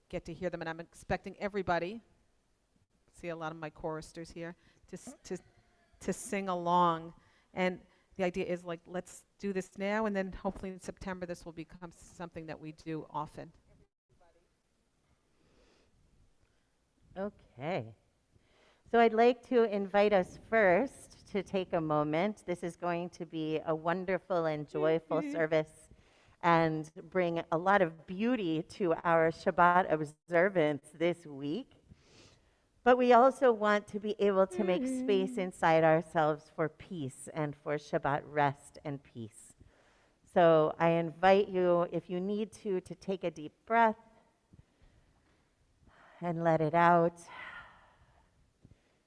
get to hear them, and I'm expecting everybody, see a lot of my choristers here, to sing along. And the idea is like, let's do this now, and then hopefully in September this will become something that we do often. Okay. So I'd like to invite us first to take a moment. This is going to be a wonderful and joyful service and bring a lot of beauty to our Shabbat observance this week. But we also want to be able to make space inside ourselves for peace and for Shabbat rest and peace. So I invite you, if you need to take a deep breath and let it out.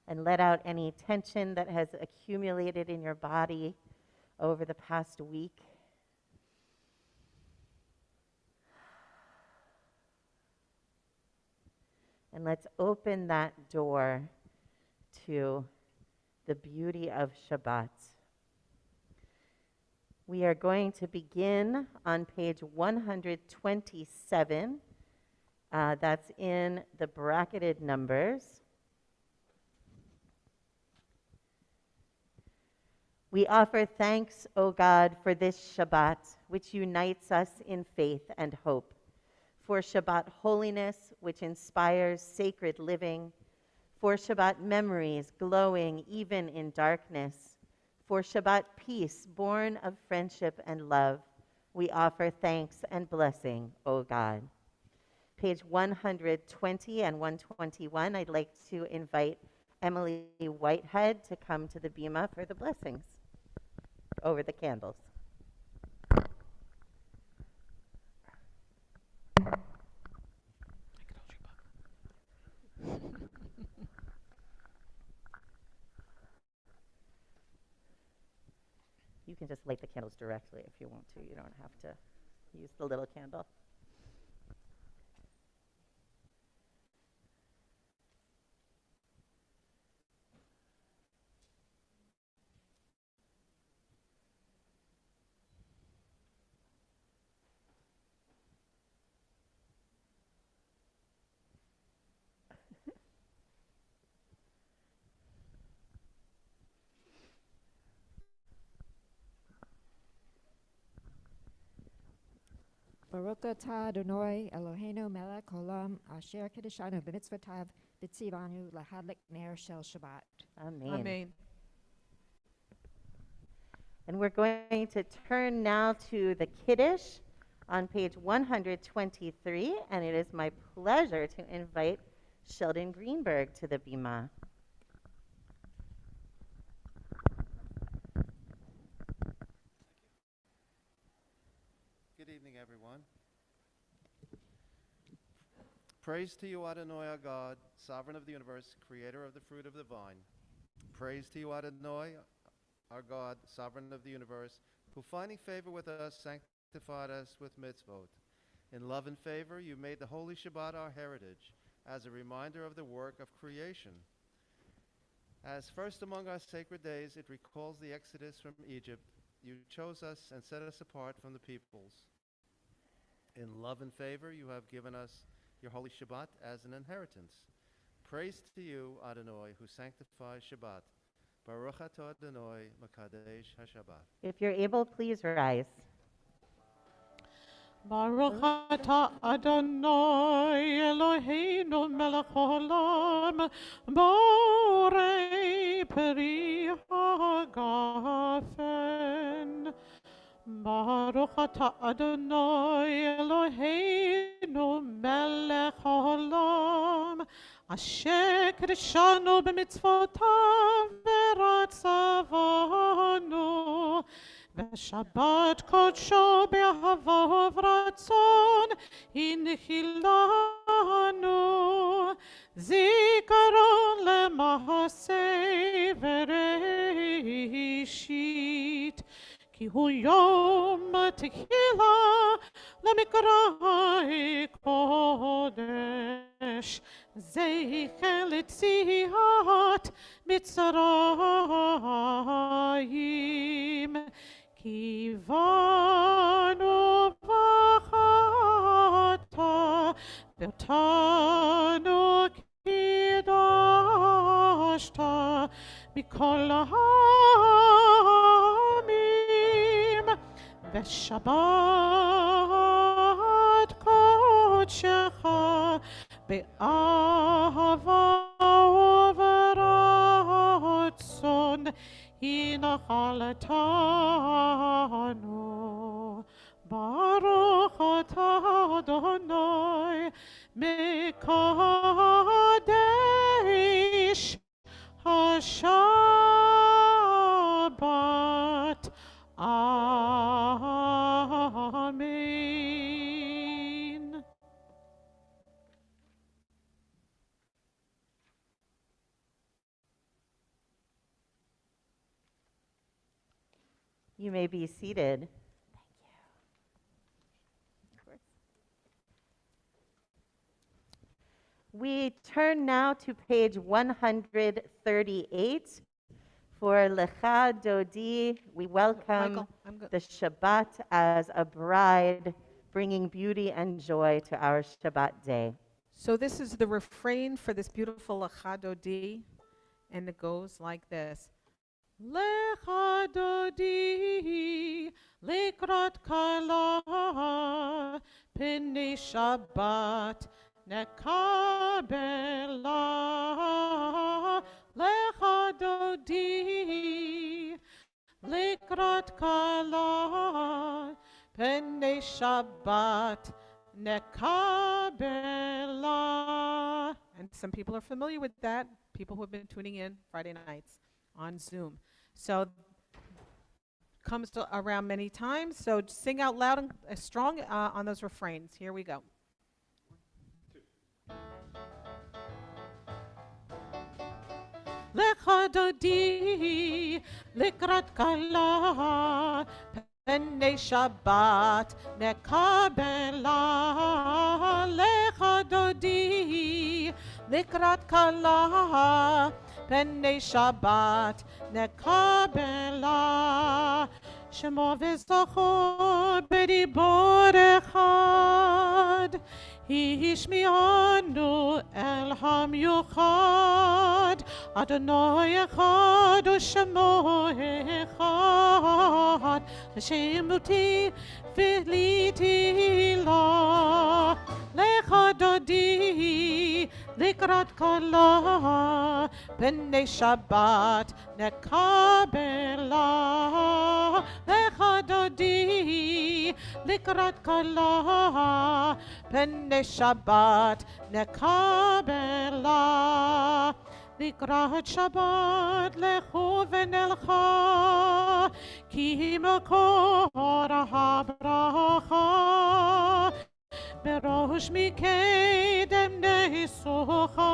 And let out any tension that has accumulated in your body over the past week. And let's open that door to the beauty of Shabbat. We are going to begin on page 127. That's in the bracketed numbers. We offer thanks, O God, for this Shabbat, which unites us in faith and hope, for Shabbat holiness, which inspires sacred living, for Shabbat memories glowing even in darkness, for Shabbat peace born of friendship and love. We offer thanks and blessing, O God. Page 120 and 121, I'd like to invite Emily Whitehead to come to the bima for the blessings over the candles. You can just light the candles directly if you want to. You don't have to use the little candle. Baruch atah Adonai Eloheinu melech haolam asher kiddushanu b'mitzvotav b'tzivanu lahadlik ner shel Shabbat. Amen. Amen. And we're going to turn now to the Kiddush on page 123, and it is my pleasure to invite Sheldon Greenberg to the bima. Good evening, everyone. Praise to you, Adonai, our God, sovereign of the universe, creator of the fruit of the vine. Praise to you, Adonai, our God, sovereign of the universe, who finding favor with us, sanctified us with mitzvot. In love and favor, you made the holy Shabbat our heritage, as a reminder of the work of creation. As first among our sacred days, it recalls the exodus from Egypt. You chose us and set us apart from the peoples. In love and favor, you have given us your holy Shabbat as an inheritance. Praise to you, Adonai, who sanctifies Shabbat. Baruch atah Adonai, Makadesh HaShabbat. If you're able, please rise. Baruch atah Adonai Eloheinu melech haolam borei peri hagafen. Baruch atah Adonai Eloheinu melech haolam asher kiddushanu b'mitzvotav v'ratzavanu v'shabbat kodsho b'ahava v'ratzon hinchilanu zikaron lemahaseh v'reishit כי הוא יום תחילה למקראי קודש, זכר ליציאת מצרים, קיווינו בחטא ואותנו קידשת מכל העמים, ושבת קודשך באהבה וברצון היא נחלתנו. ברוך אתה אדוני מקדש השבת. Amen. You may be seated. We turn now to page 138 for Lecha Dodi. We welcome Michael, I'm good. the Shabbat as a bride, bringing beauty and joy to our Shabbat day. So this is the refrain for this beautiful Lecha Dodi, and it goes like this. Lecha Dodi, Likrat Kala, Pnei Shabbat, Nekabela. Lecha Dodi, Likrat Kala, Pnei Shabbat, Nekabela. And some people are familiar with that, people who have been tuning in Friday nights on Zoom. So comes around many times, so sing out loud and strong on those refrains. Here we go. Lecha Dodi, Likrat Kala, Pnei Shabbat, Nekabela. Lecha Dodi, Likrat Kala, Pnei Shabbat, Nekabela. Shemo v'zachor b'dibor echad, Hishmi'anu el hamyuchad, Adonai echad u'shemo echad, Hashem uti v'liti la. Lecha Dodi, Likrat Kala, Pnei Shabbat, Nekabela. Lecha Dodi, Likrat Kala, Pnei Shabbat, Nekabela. Likrat Shabbat lechu v'nelcha, ki makor habracha, בראש מקדם ניסוחה,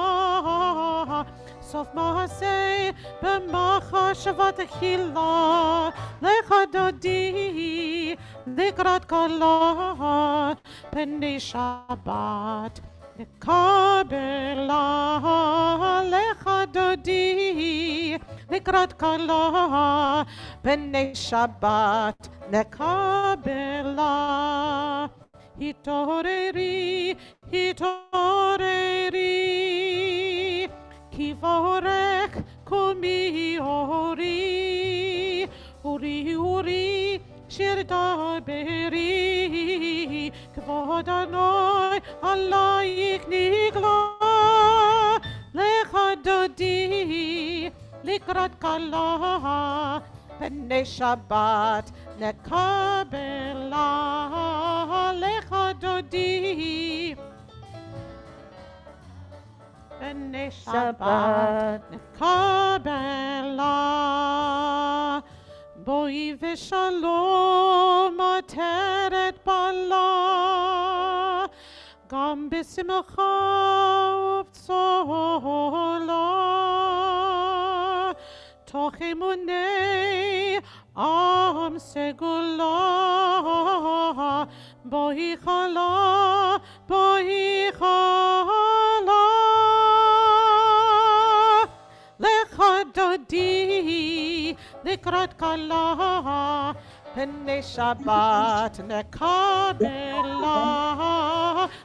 סוף מעשה במחשבת תחילה. Lecha Dodi, Likrat Kala, Pnei Shabbat, Nekabela. Lecha Dodi, Likrat Kala, Pnei Shabbat, Nekabela. Hitoreri, hitoreri, ki vorek kumi ori, uri, uri, shir daberi, kvod Adonai alayik nigla. Lecha Dodi, Likrat Kala, Pnei Shabbat, Nekabela. Lecha Dodi, Pnei Shabbat, Nekabela. Boi v'shalom ateret bala, gam b'simcha ub'tzola, toch emunei am segula. Boi chala, boi chala. Lecha Dodi, Likrat Kala, Pnei Shabbat, Nekabela.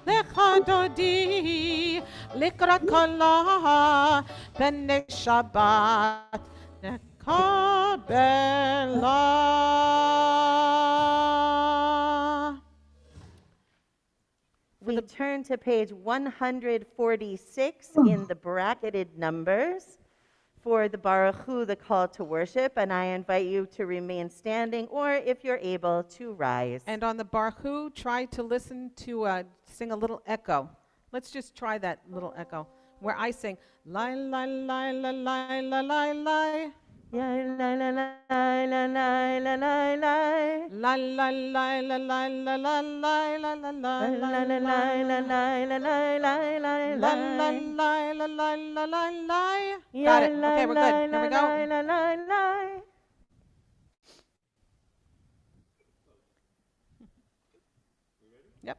Lecha הדודי לקראת כלה בני שבת נקבלה. We turn to page 146 in the bracketed numbers for the Baruch Hu, the call to worship, and I invite you to remain standing, or if you're able, to rise. And on the Baruch Hu, try to listen to sing a little echo. Let's just try that little echo where I sing la la la la la la la la. La la la la la la la la la. La la la la la la la la la la la La la la la la la la la la la. la la la la la la la la. Got it. Okay, we're good. Here we go. La la la. Yep.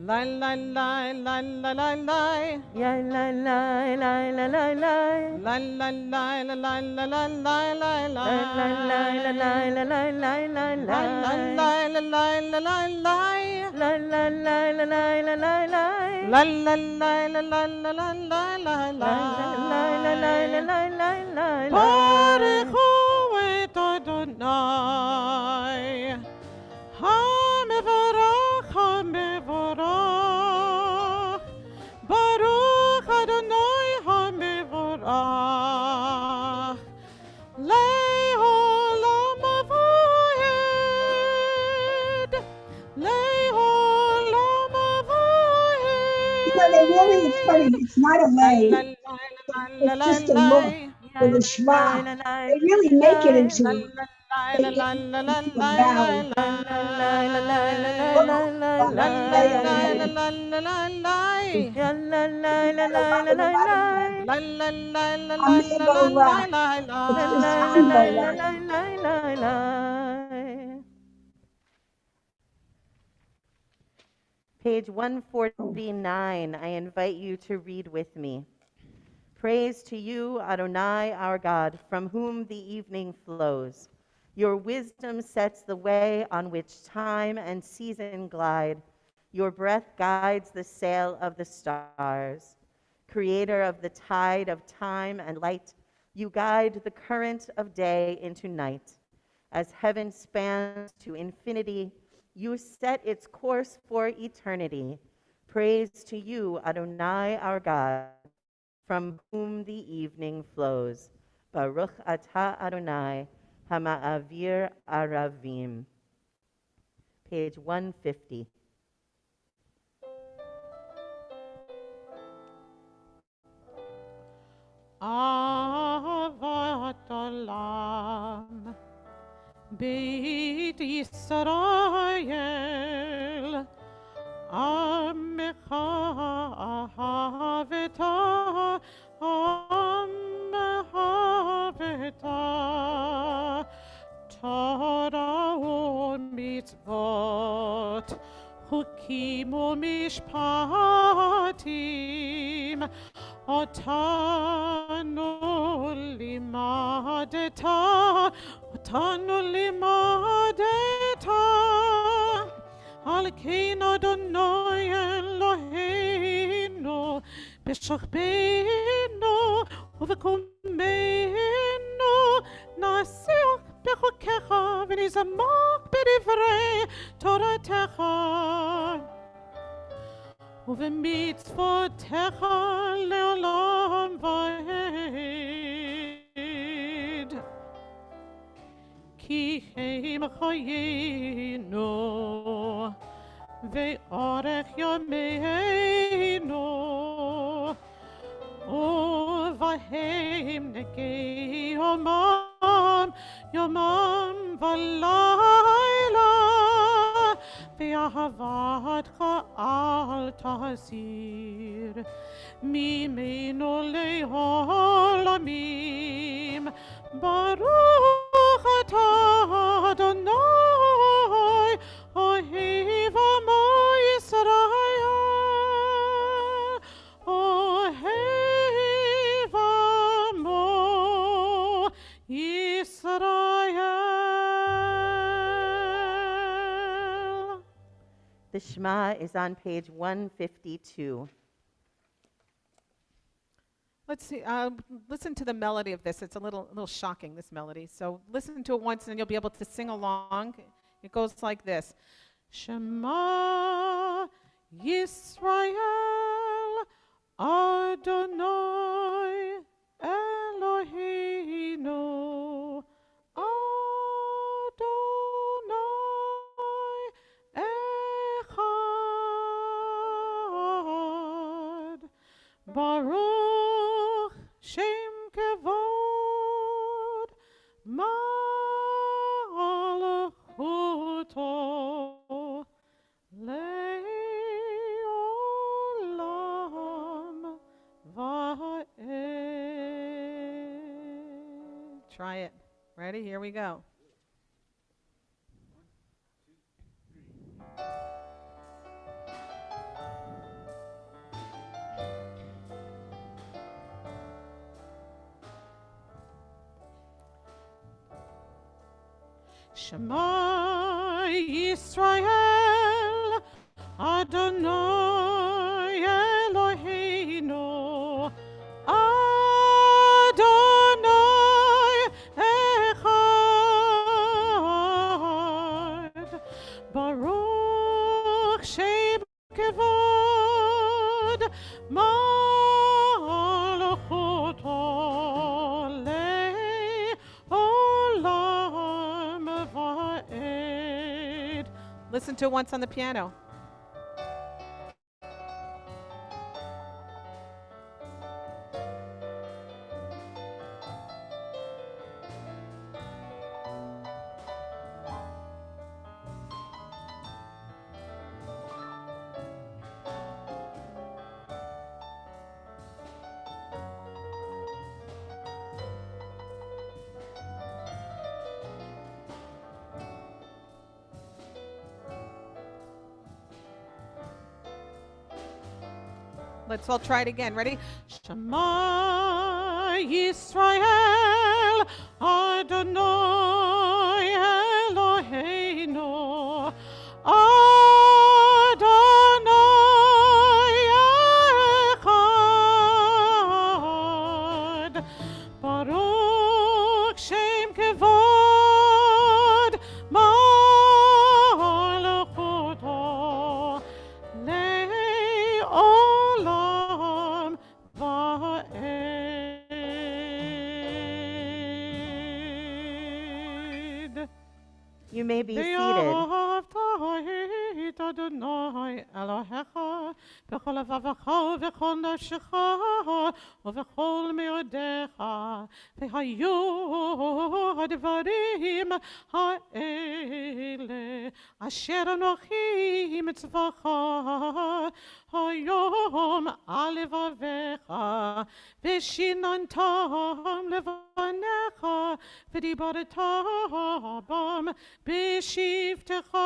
La la la la la la la. Ya la la la la la la. La la la la la la la la la la. La la la la la la la la la. La la la la la la la. La la la la la la la la. La la la la la la la la la la. Baruch Hu et Adonai HaMevorach HaMevorach Baruch Adonai HaMevorach Le'olam avoid Le'olam avoid. It's funny, it's not a lay, it's just a look for the Shema. They really make it into a Page 149, I invite you to read with me. Praise to you, Adonai, our God, from whom the evening flows. Your wisdom sets the way on which time and season glide. Your breath guides the sail of the stars. Creator of the tide of time and light, you guide the current of day into night. As heaven spans to infinity, you set its course for eternity. Praise to you, Adonai, our God, from whom the evening flows. Baruch atah Adonai, hama'avir aravim. Page 150. Avat olam Beit Yisrael Amecha ahaveta amehaveta Torah u'mitzvot Chukim u'mishpatim Otanu limadeta Al kein Adonai Eloheinu B'shachbeinu U'v'kumeinu Nasiach b'chukecha V'nizamach b'divrei Toratecha ובמצוותיך לעולם ועד. כי הם חיינו ואורך ימינו ובהם נגי יומם ולילה ואהבתך אל תסיר ממנו לעולמים. ברוך אתה אדוני אוהב עמו ישראל. The Shema is on page 152. Let's see. Listen to the melody of this. It's a little shocking, this melody. So listen to it once, and you'll be able to sing along. It goes like this: Shema Yisrael Adonai Eloheinu Adonai Echad Baruch Shem Kevod Malchuto Le'olam Va'ed. Try it. Ready? Here we go. Shema Yisrael Adonai Eloheinu Adonai Echad Baruch Shem Kevod Malchuto Le'olam Va'ed. Listen to it once on the piano. Let's all try it again. Ready? Shema Yisrael Adonai Eloheinu Adonai Echad Baruch Shem Kevod Malchuto Le'olam Va'ed. You may be seated. ואהבת אדוני אלוהיך בכל לבבך ובכל נפשך ובכל מאודיך והיו הדברים האלה אשר אנוכי מצווך היום על לבביך ושיננתם לבניך ודיברת בם בשבתך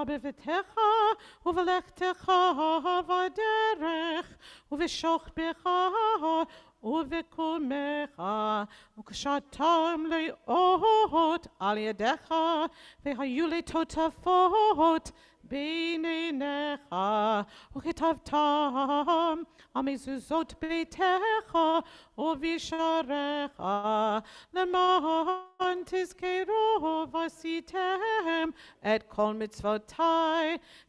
בביתך ובלכתך בדרך ובשוכבך ובקומך וקשרתם לאות על ידיך והיו לטוטפות בין עיניך וכתבתם על מזוזות ביתך ובשעריך למען תזכרו ועשיתם את כל מצוותי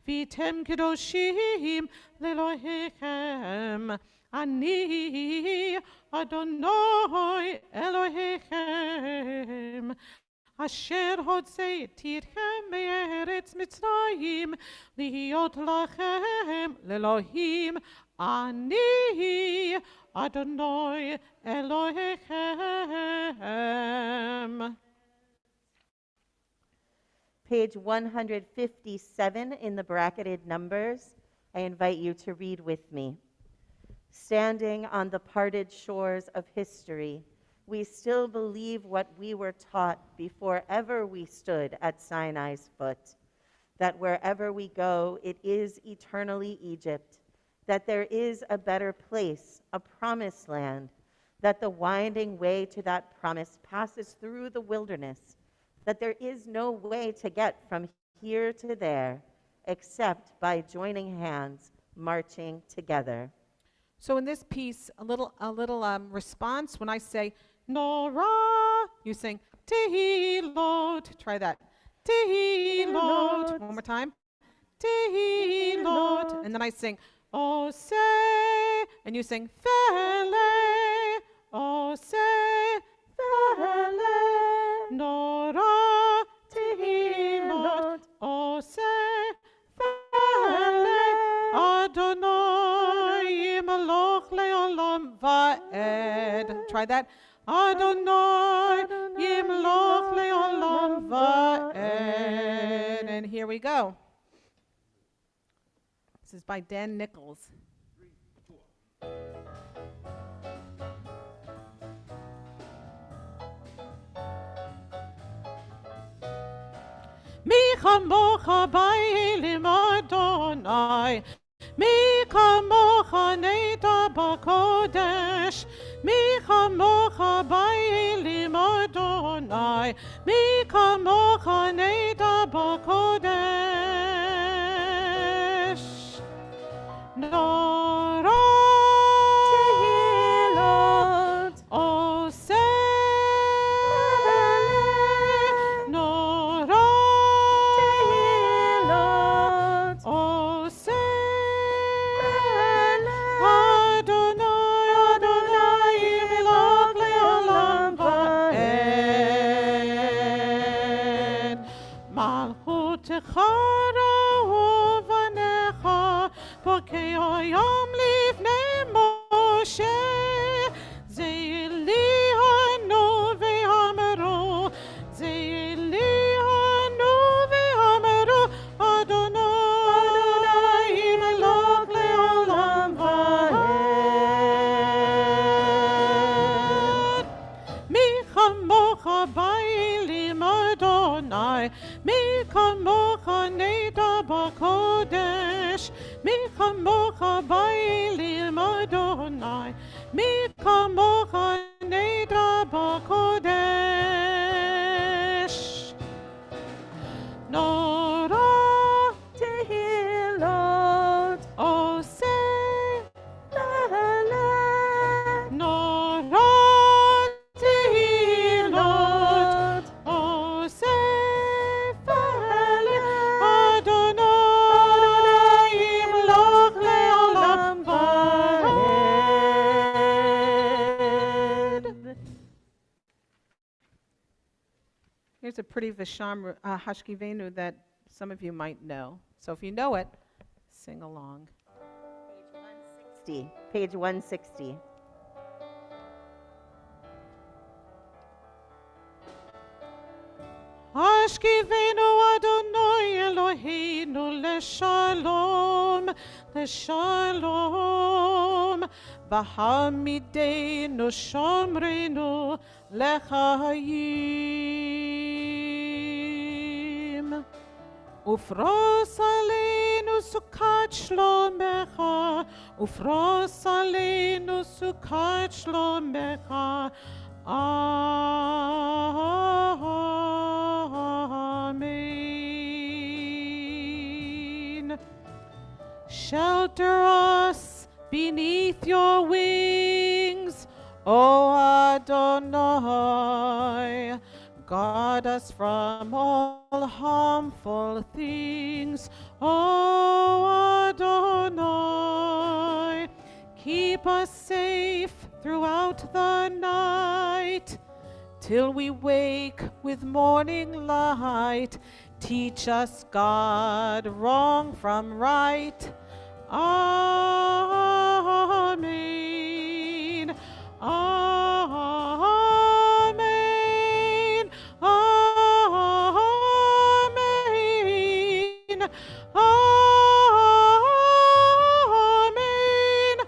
והייתם קדושים לאלוהיכם אני אדוני אלוהיכם אשר הוצאתי אתכם מארץ מצרים להיות לכם לאלוהים אני אדוני אלוהיכם. Page 157 in the bracketed numbers. I invite you to read with me. Standing on the parted shores of history, we still believe what we were taught before ever we stood at Sinai's foot, that wherever we go, it is eternally Egypt, that there is a better place, a promised land, that the winding way to that promise passes through the wilderness, that there is no way to get from here to there, except by joining hands, marching together. So in this piece, a little response when I say Nora, you sing Tehilot. Try that. Tehilot. One more time. Tehilot. And then I sing Ose, and you sing Fele. Ose, Fele. Nora, Tehilot. Ose, Fele. Adonai Yimloch Leolam Va'ed. Try that. Adonai Yimloch Leolam Va'ed. And here we go. This is by Dan Nichols. Mi chamocha ba'elim Adonai, mi kamocha neda b'kodesh, mi kamocha ba'elim Adonai, mi kamocha neda b'kodesh. Nora Tehilot. Ose Nora Tehilot. Ose Adonai Adonai Yimloch Leolam Va'ed. Malchutecha uvanecha Bokei hayom livnei Moshe Zeili hanu v'hameru Zeili hanu v'hameru Adonai Yimloch leolam va'ed. Mi chamocha ba'elim Adonai, mi kamocha neda b'kodesh, mi kamocha ba'elim Adonai, mi kamocha neda b'kodesh. Nora Tehilot. Ose Fele. Nora Tehilot Ose Fele Adonai Yimloch Leolam Va'ed. Here's a pretty Visham Hashkivenu that some of you might know. So if you know it, sing along. Page 160. Ashkivenu Adonai Eloheinu leshalom, leshalom. V'hamidenu shomrenu lechayim. Ufros aleinu sukat shlomecha, ufros aleinu sukat shlomecha. Amen. Shelter us beneath your wings, O Adonai. Guard us from all harmful things, O Adonai. Keep us safe throughout the night, till we wake with morning light. Teach us, God, wrong from right. Amen. Amen. Amen. Amen. Amen. Amen.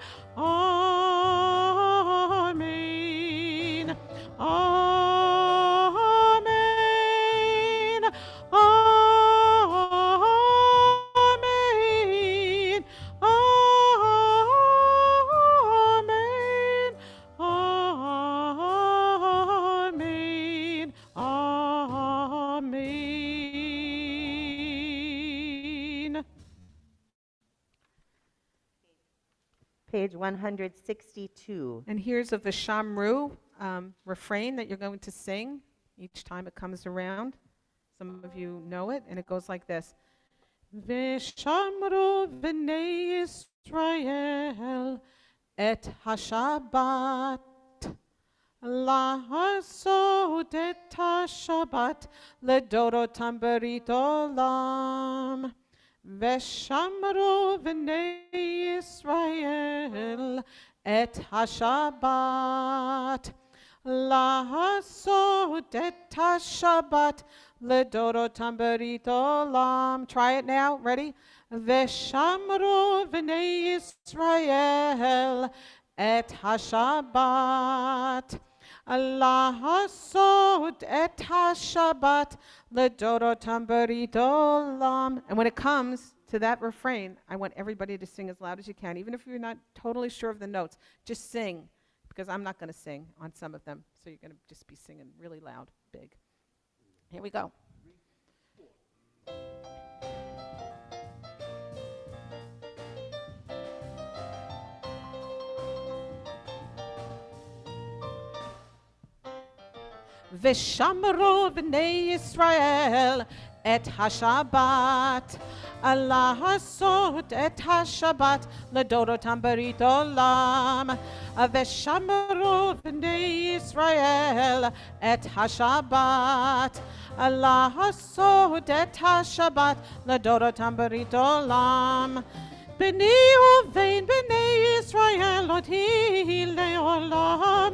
Amen. Amen. page 162. And here's a Vishamru refrain that you're going to sing each time it comes around. Some of you know it, and it goes like this. Vishamru v'nei Yisrael et ha-Shabbat La'asod et ha-Shabbat ledorotam berit olam Veshamru v'nei Yisrael et ha-Shabbat La'asod et ha-Shabbat ledorotam berit olam. Try it now. Ready? Veshamru v'nei Yisrael et ha-Shabbat La'asod et ha-Shabbat ledorotam berit olam. And when it comes to that refrain, I want everybody to sing as loud as you can, even if you're not totally sure of the notes. Just sing, because I'm not going to sing on some of them, so you're going to just be singing really loud, big. Here we go. Vishamru v'nei Yisrael et ha-Shabbat La'asod et ha-Shabbat ledorotam berit olam Vishamru v'nei Yisrael et ha-Shabbat La'asod et ha-Shabbat ledorotam berit olam B'nei uvein b'nei Yisrael oti le'olam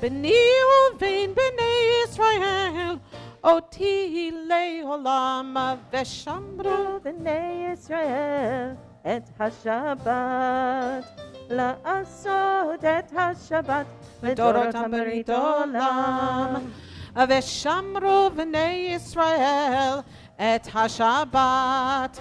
B'nei uvein b'nei Yisrael oti le'olam Veshamru B'nei Yisrael et ha-Shabbat La'asod et ha-Shabbat ledorotam berit olam Veshamru v'nei Yisrael et ha-Shabbat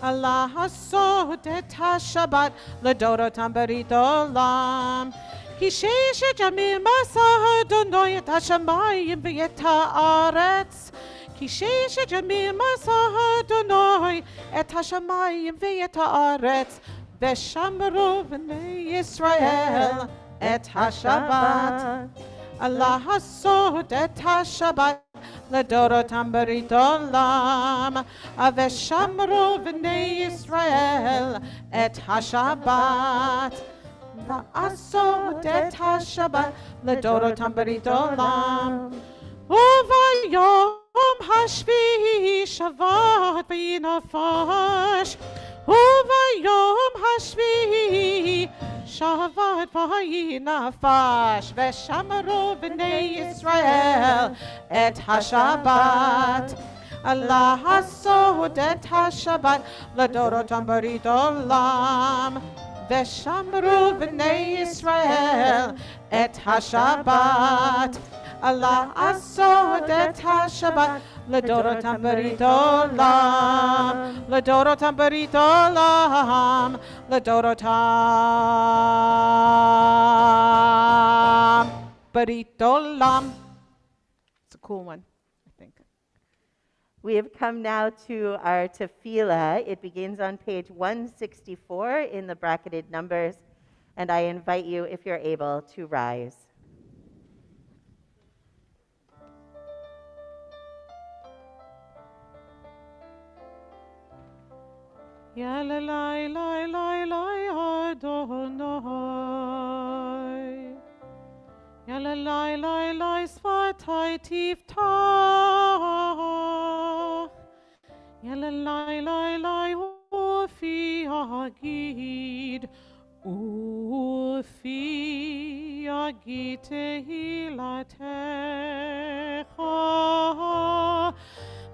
La'asod et ha-Shabbat ledorotam berit olam כי ששת ימים עשה אדוני את השמיים ואת הארץ. כי ששת ימים עשה אדוני את השמיים ואת הארץ. ושמרו בני ישראל את השבת. לעשות את השבת לדורותם ברית עולם. ושמרו בני ישראל את השבת. לעשות את השבת לדורותם ברית עולם. וביום השביעי שבת ויהי נפש. וביום השביעי שבת ויהי נפש. ושמרו בני ישראל את השבת. לעשות את השבת לדורותם ברית עולם. ושמרו בני ישראל את השבת לעשות את השבת לדורותם ברית עולם לדורותם ברית עולם לדורותם ברית עולם. It's a cool one, I think. We have come now to our tefillah. It begins on page 164 in the bracketed numbers, and I invite you, if you're able, to rise. Ya la la la la la Adonai. Ya la la la la svatai tiftach. Ya la la la la ufi agid. Ufi agid tehilatecha.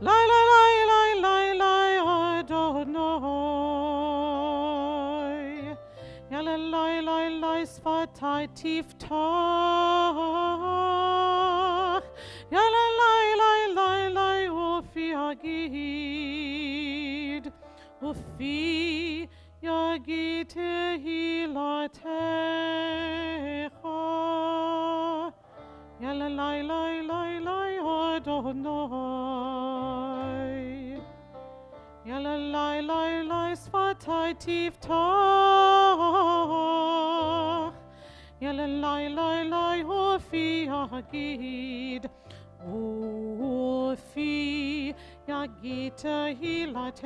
La la la la la la Adonai. Ya la la la la svatai tiftach. Ya la la la la la ufi agid. Ufi agid tehilatecha. Ya la la la la la Adonai. Ya la la la la svatai tiftach. Yalalai lai lai Hofi Yagid Hofi Yagita Hilatecha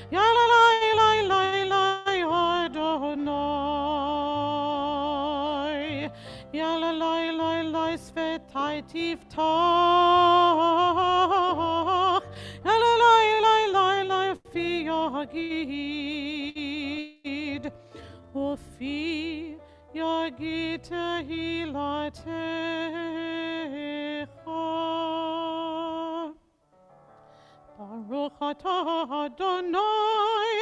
Yalalai lai lai lai Adonai Yalalai lai lai Svetai Tiftach Yalalai lai lai lai Fi Yagid Hofi Yagid Hilatecha Baruch atah Adonai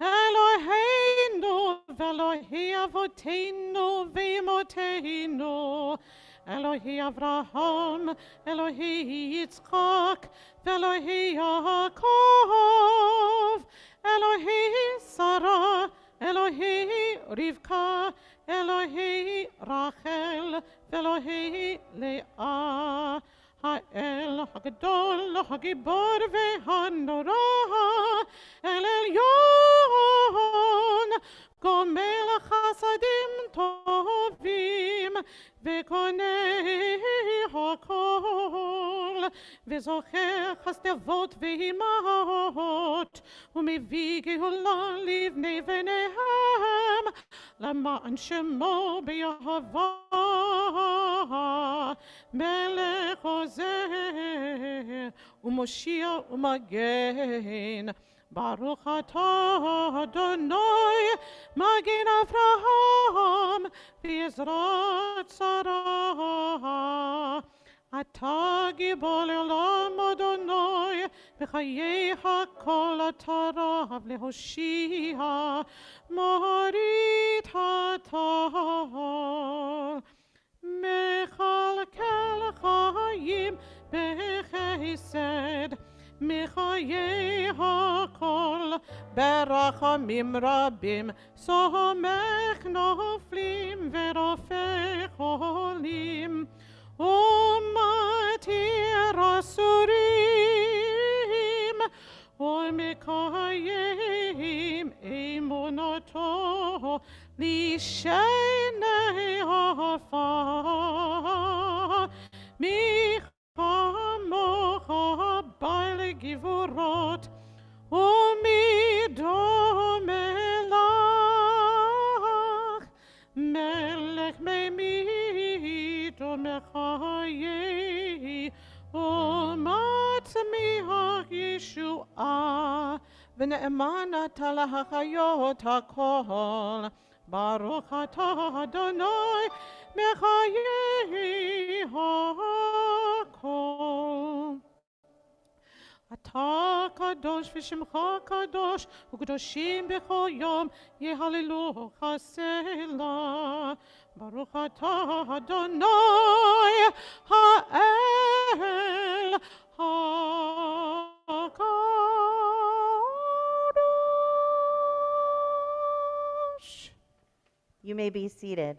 Eloheinu v'Elohi avoteinu v'imotenu Elohi Avraham, Elohi Yitzchak, v'Elohi Yaakov Elohi Sarah, Elohi Rivka, Elohi Rachel, v'Elohi Leah האל הגדול, הגיבור והנורא, אל עליון, גומל חסדים טובים, וקונה הכל, וזוכר חסדות ואימהות, ומביא גאולה לבני בניהם, למען שמו באהבה. מלך עוזר ומושיע ומגן ברוך אתה אדוני מגן אברהם בעזרת שרה אתה גיבור לעולם אדוני בחיי הכל אתה רב להושיע מוריד הטל מכלכל חיים בחסד מחיי הכל ברחמים רבים סומך נופלים ורופא חולים ומתיר אסורים ומקיים אמונתו לשני עפר מי כמוך בא לגבורות ומי דומה לך מלך ממית ומחיי ומצמיח ישועה ונאמן אתה להחיות הכל ברוך אתה אדוני מחיי הכל אתה קדוש ושמך קדוש וקדושים בכל יום יהללוך סלה ברוך אתה אדוני האל הקדוש. You may be seated.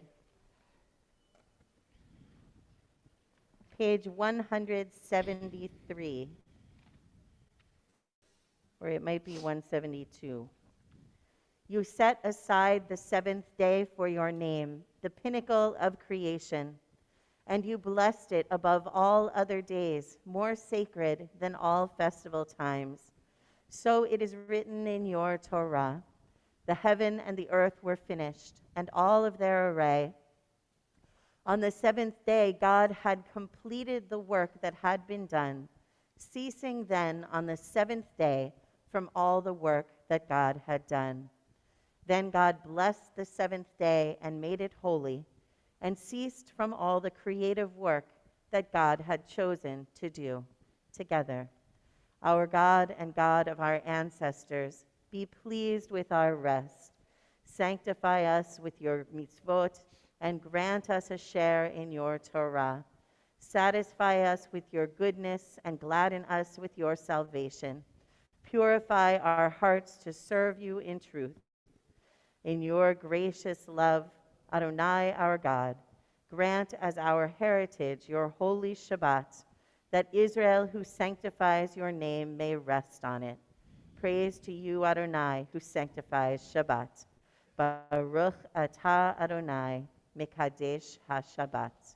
Page 173, or it might be 172. You set aside the seventh day for your name, the pinnacle of creation, and you blessed it above all other days, more sacred than all festival times. So it is written in your Torah, the heaven and the earth were finished, and all of their array. On the seventh day, God had completed the work that had been done, ceasing then on the seventh day from all the work that God had done. Then God blessed the seventh day and made it holy, and ceased from all the creative work that God had chosen to do. Together, our God and God of our ancestors, be pleased with our rest. Sanctify us with your mitzvot, and grant us a share in your Torah. Satisfy us with your goodness, and gladden us with your salvation. Purify our hearts to serve you in truth. In your gracious love, Adonai our God, grant as our heritage your holy Shabbat, that Israel who sanctifies your name may rest on it. Praise to you, Adonai, who sanctifies Shabbat. Baruch atah Adonai Mekadesh HaShabbat.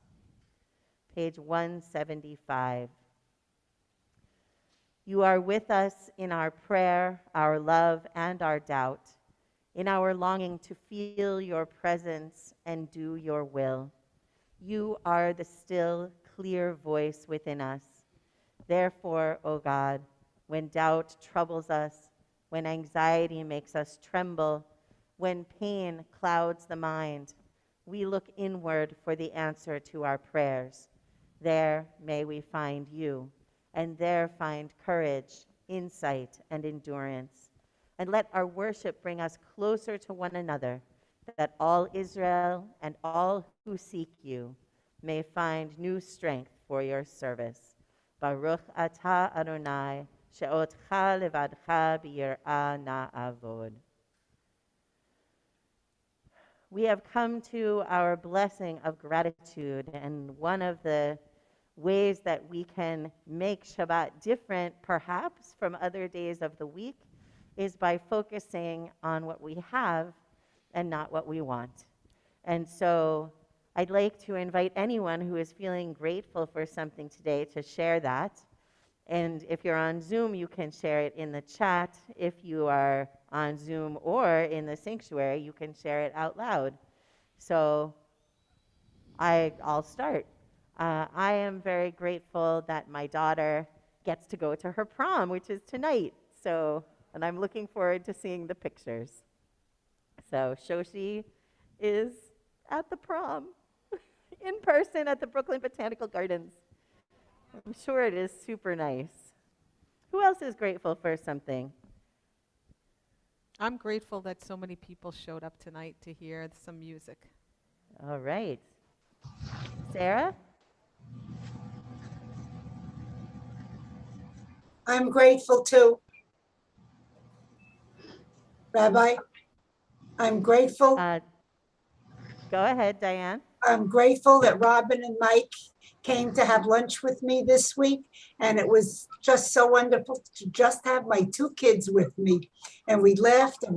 Page 175. You are with us in our prayer, our love, and our doubt, in our longing to feel your presence and do your will. You are the still, clear voice within us. Therefore, O God, when doubt troubles us, when anxiety makes us tremble, when pain clouds the mind, we look inward for the answer to our prayers. There may we find you, and there find courage, insight, and endurance. And let our worship bring us closer to one another, that all Israel and all who seek you may find new strength for your service. Baruch atah Adonai, she'otcha levadcha b'yir'ah na'avod. We have come to our blessing of gratitude, and one of the ways that we can make Shabbat different, perhaps, from other days of the week is by focusing on what we have and not what we want. And so I'd like to invite anyone who is feeling grateful for something today to share that. And if you're on Zoom, you can share it in the chat. If you are on Zoom or in the sanctuary, you can share it out loud. So I'll start. I am very grateful that my daughter gets to go to her prom, which is tonight. And I'm looking forward to seeing the pictures. So Shoshi is at the prom in person at the Brooklyn Botanical Gardens. I'm sure it is super nice. Who else is grateful for something? I'm grateful that so many people showed up tonight to hear some music. All right. Sarah? I'm grateful too. Rabbi, I'm grateful. Go ahead, Diane. I'm grateful that Robin and Mike came to have lunch with me this week. And it was just so wonderful to just have my two kids with me. And we laughed and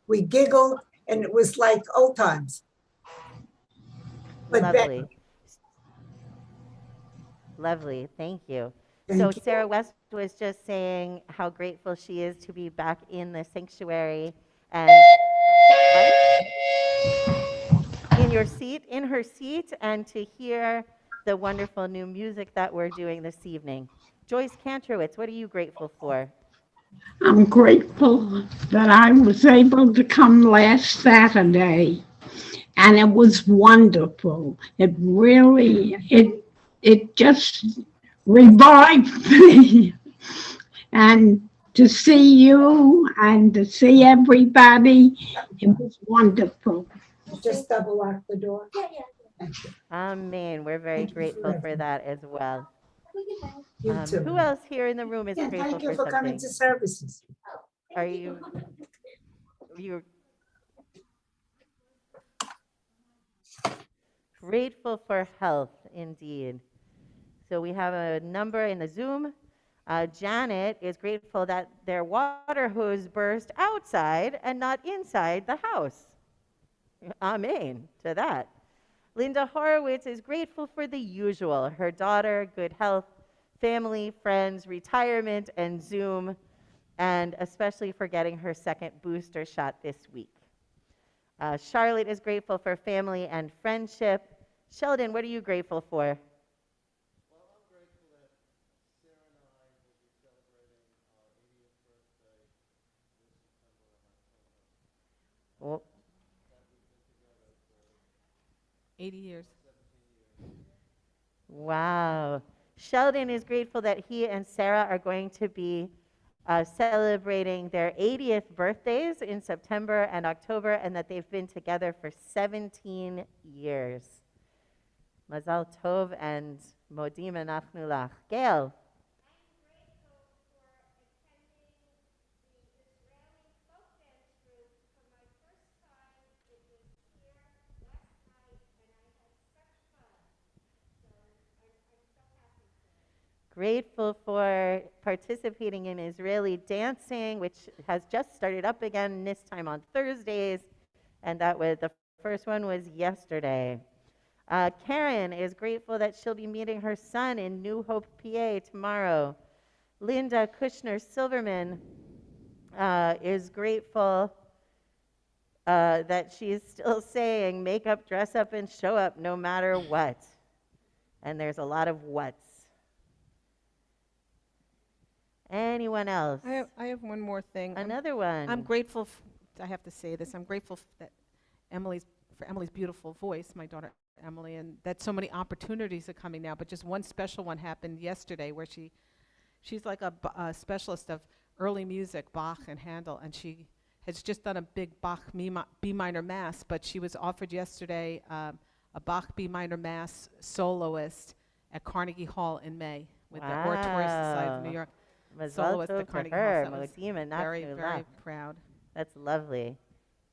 we giggled, and it was like old times. But Lovely. Lovely. Thank you. Thank you. Sarah West was just saying how grateful she is to be back in the sanctuary and in her seat, and to hear the wonderful new music that we're doing this evening. Joyce Kantrowitz, what are you grateful for? I'm grateful that I was able to come last Saturday, and it was wonderful. It just revived me. And to see you and to see everybody, it was wonderful. Just double lock the door. Amen. We're very grateful for that as well. You too. Who else here in the room is Yeah, grateful thank you for for coming something? to services. Are you grateful for health, indeed? So we have a number in the Zoom. Janet is grateful that their water hose burst outside and not inside the house. Amen to that. Linda Horowitz is grateful for the usual: her daughter, good health, family, friends, retirement, and Zoom, and especially for getting her second booster shot this week. Charlotte is grateful for family and friendship. Sheldon, what are you grateful for? Well, I'm grateful that Sarah and I will be celebrating our 80th birthday this September and October. Well, That we've been together for 80 years. 17 years. wow. Sheldon is grateful that he and Sarah are going to be celebrating their 80th birthdays in September and October, and that they've been together for 17 years. Mazal Tov and Modim Anachnu Lach. Gail. Grateful for participating in Israeli dancing, which has just started up again, this time on Thursdays, And the first one was yesterday. Karen is grateful that she'll be meeting her son in New Hope, PA tomorrow. Linda Kushner Silverman is grateful that she is still saying make up, dress up, and show up no matter what. And there's a lot of whats. Anyone else? I have one more thing. Another one. I'm grateful, I have to say this, I'm grateful that for Emily's beautiful voice, my daughter Emily, and that so many opportunities are coming now. But just one special one happened yesterday where she's like a specialist of early music, Bach and Handel, and she has just done a big Bach B minor mass, but she was offered yesterday a Bach B minor mass soloist at Carnegie Hall in May with the Oratory Society of New York. Soloist at Carnegie Hall. So I was very, very proud. That's lovely.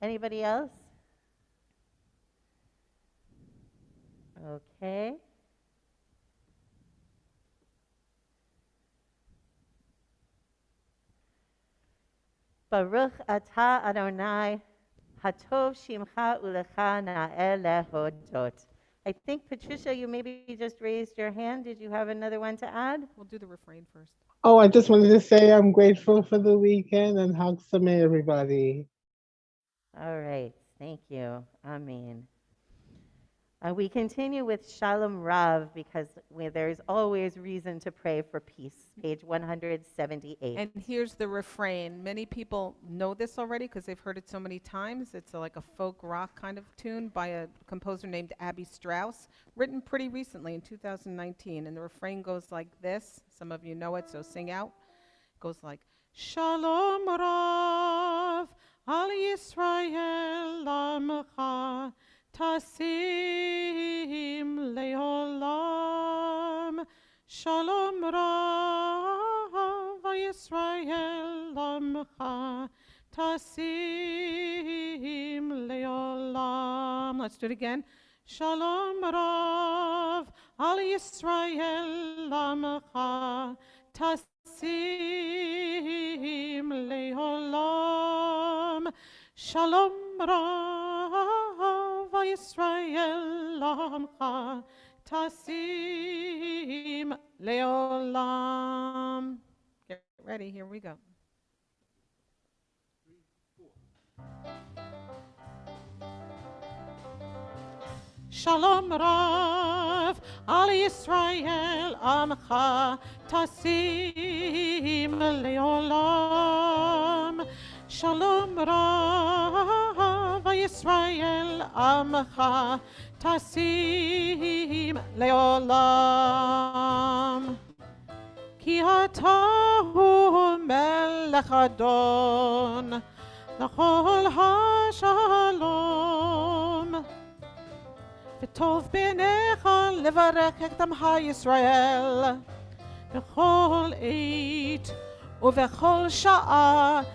Anybody else? Okay. Baruch atah Adonai, hatov shimcha ulecha na'el lehodot. I think, Patricia, you maybe just raised your hand. Did you have another one to add? We'll do the refrain first. Oh, I just wanted to say I'm grateful for the weekend and Hag Sameach, everybody. All right. Thank you. Amen. We continue with Shalom Rav because there's always reason to pray for peace. Page 178. And here's the refrain. Many people know this already because they've heard it so many times. It's like a folk rock kind of tune by a composer named Abby Strauss, written pretty recently in 2019. And the refrain goes like this. Some of you know it, so sing out. It goes like, Shalom Rav al Yisrael Lamcha Tasim leolam, Shalom Rav Yisrael Lamcha Tasim leolam. Let's do it again. Shalom Rav al Yisrael Lamcha Tasim leolam, Shalom Rav Yisrael Lamcha Tasim Leolam. Get ready, here we go. Shalom Rav al Yisrael Amcha Tasim Leolam, Shalom Rav Yisrael Amcha Tasim Leolam. Ki atahu melech adon l'chol hashalom, v'tov b'necha levarech et amcha Yisrael b'chol eit u'v'chol sha'a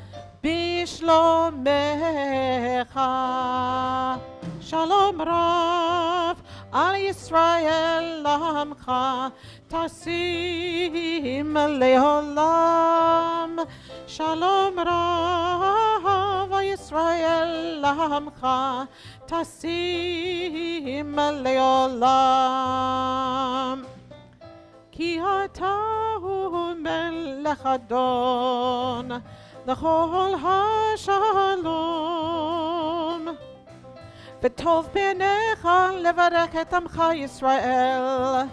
Bishlomecha. Shalom Rav al Yisrael Lamcha Tasim Leolam, Shalom Rav al Yisrael Lamcha Tasim Leolam. Ki atahu melech adon l'chol hashalom, v'tov b'necha levarech et amcha Yisrael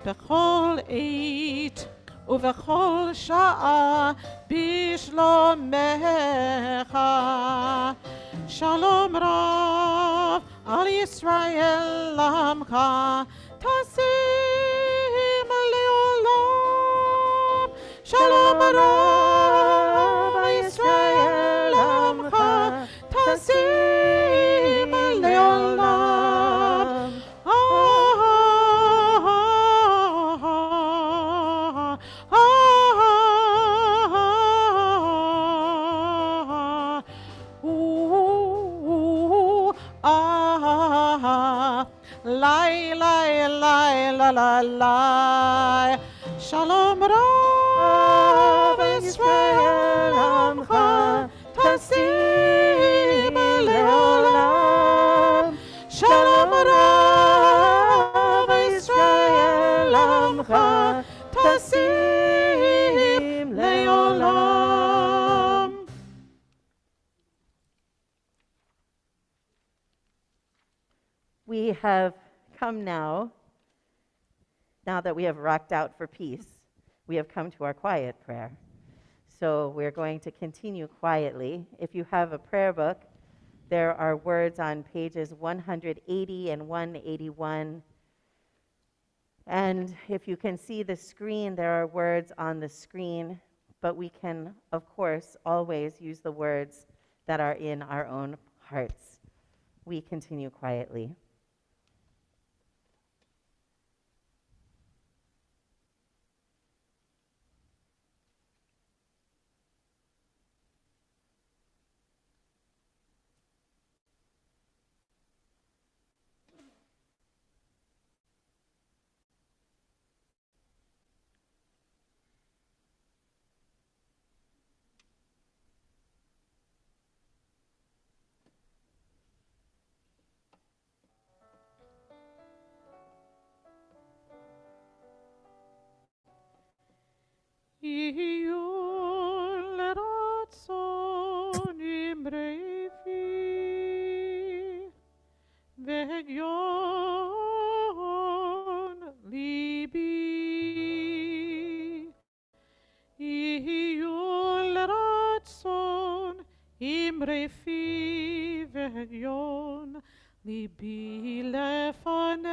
b'chol eit u'v'chol sha'a bishlomecha. Shalom Rav al Yisrael Lamcha Tasim Leolam, Shalom Rav Yisrael Amcha Tasim Leolam. Lai lai lai la la la. Shalom Rav Yisrael Amcha Tasim Leolam. We have come now that we have rocked out for peace, we have come to our quiet prayer. So we're going to continue quietly. If you have a prayer book, there are words on pages 180 and 181. And if you can see the screen, there are words on the screen, but we can, of course, always use the words that are in our own hearts. We continue quietly. Iul ratson imrefi, vegion libi. Iul ratson imrefi, vegion libi lefanecha.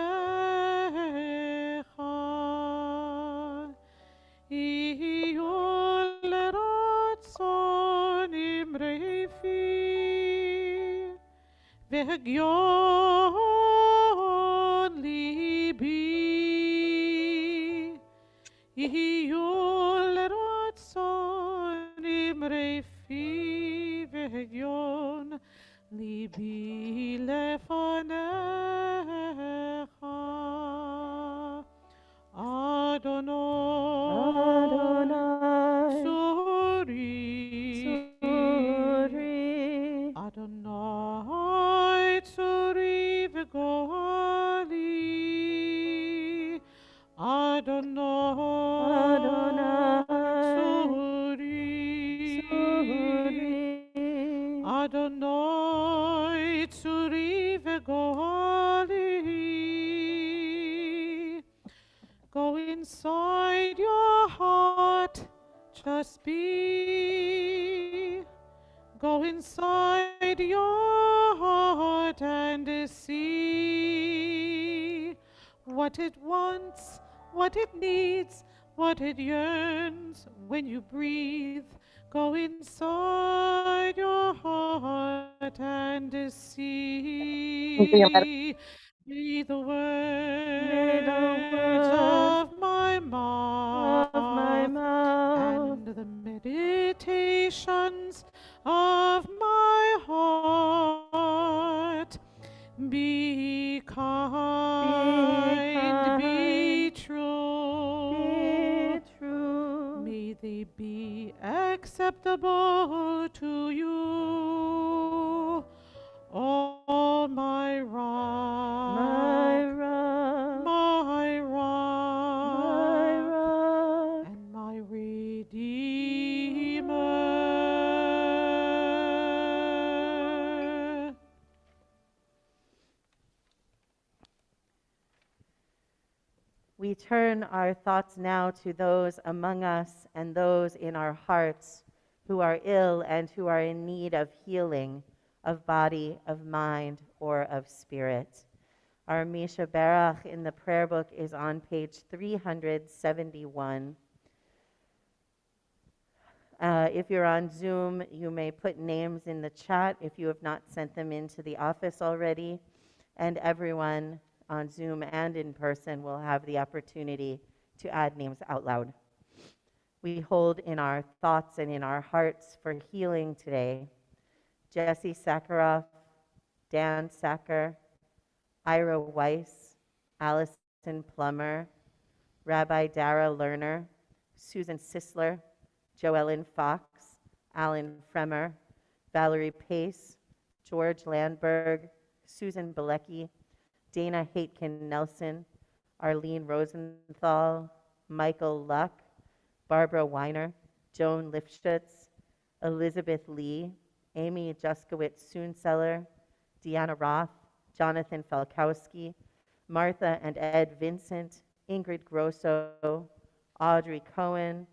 Iul ratson imrefi, vegion libi. Iul ratson imrefi, vegion libi lefanecha. Adonai, Tsuri, Adonai, Tsuri v'goali, Adonai, Tsuri, Adonai, Tsuri v'goali. Go inside your heart, just be. Go inside your heart and see what it wants, what it needs, what it yearns when you breathe. Go inside your heart and see. Be the words of my mouth and the meditations of my heart. Be kind, be true. May they be acceptable to you. Oh, my rock, my rock, and my redeemer. We turn our thoughts now to those among us and those in our hearts who are ill and who are in need of healing of body, of mind, or of spirit. Our Misha Barach in the prayer book is on page 371. If you're on Zoom, you may put names in the chat if you have not sent them into the office already, and everyone on Zoom and in person will have the opportunity to add names out loud. We hold in our thoughts and in our hearts for healing today Jesse Sakharov, Dan Sacker, Ira Weiss, Allison Plummer, Rabbi Dara Lerner, Susan Sisler, Joellen Fox, Alan Fremer, Valerie Pace, George Landberg, Susan Bilecki, Dana Haitkin Nelson, Arlene Rosenthal, Michael Luck, Barbara Weiner, Joan Lifshitz, Elizabeth Lee, Amy Juskowitz Soonseller, Deanna Roth, Jonathan Falkowski, Martha and Ed Vincent, Ingrid Grosso, Audrey Cohen,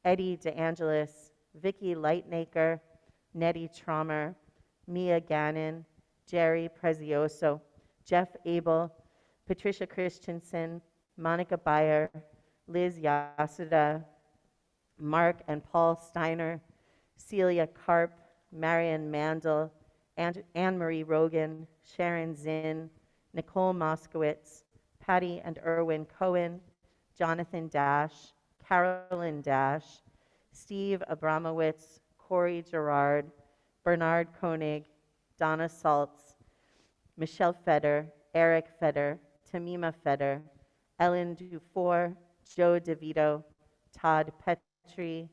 Eddie DeAngelis, Vicky Lightnaker, Nettie Trommer, Mia Gannon, Jerry Prezioso, Jeff Abel, Patricia Christensen, Monica Bayer, Liz Yasuda, Mark and Paul Steiner, Celia Karp, Marion Mandel, Anne-Marie Rogan, Sharon Zinn, Nicole Moskowitz, Patty and Erwin Cohen, Jonathan Dash, Carolyn Dash, Steve Abramowitz, Corey Gerard, Bernard Koenig, Donna Saltz, Michelle Feder, Eric Feder, Tamima Feder, Ellen Dufour, Joe DeVito, Todd Petrie,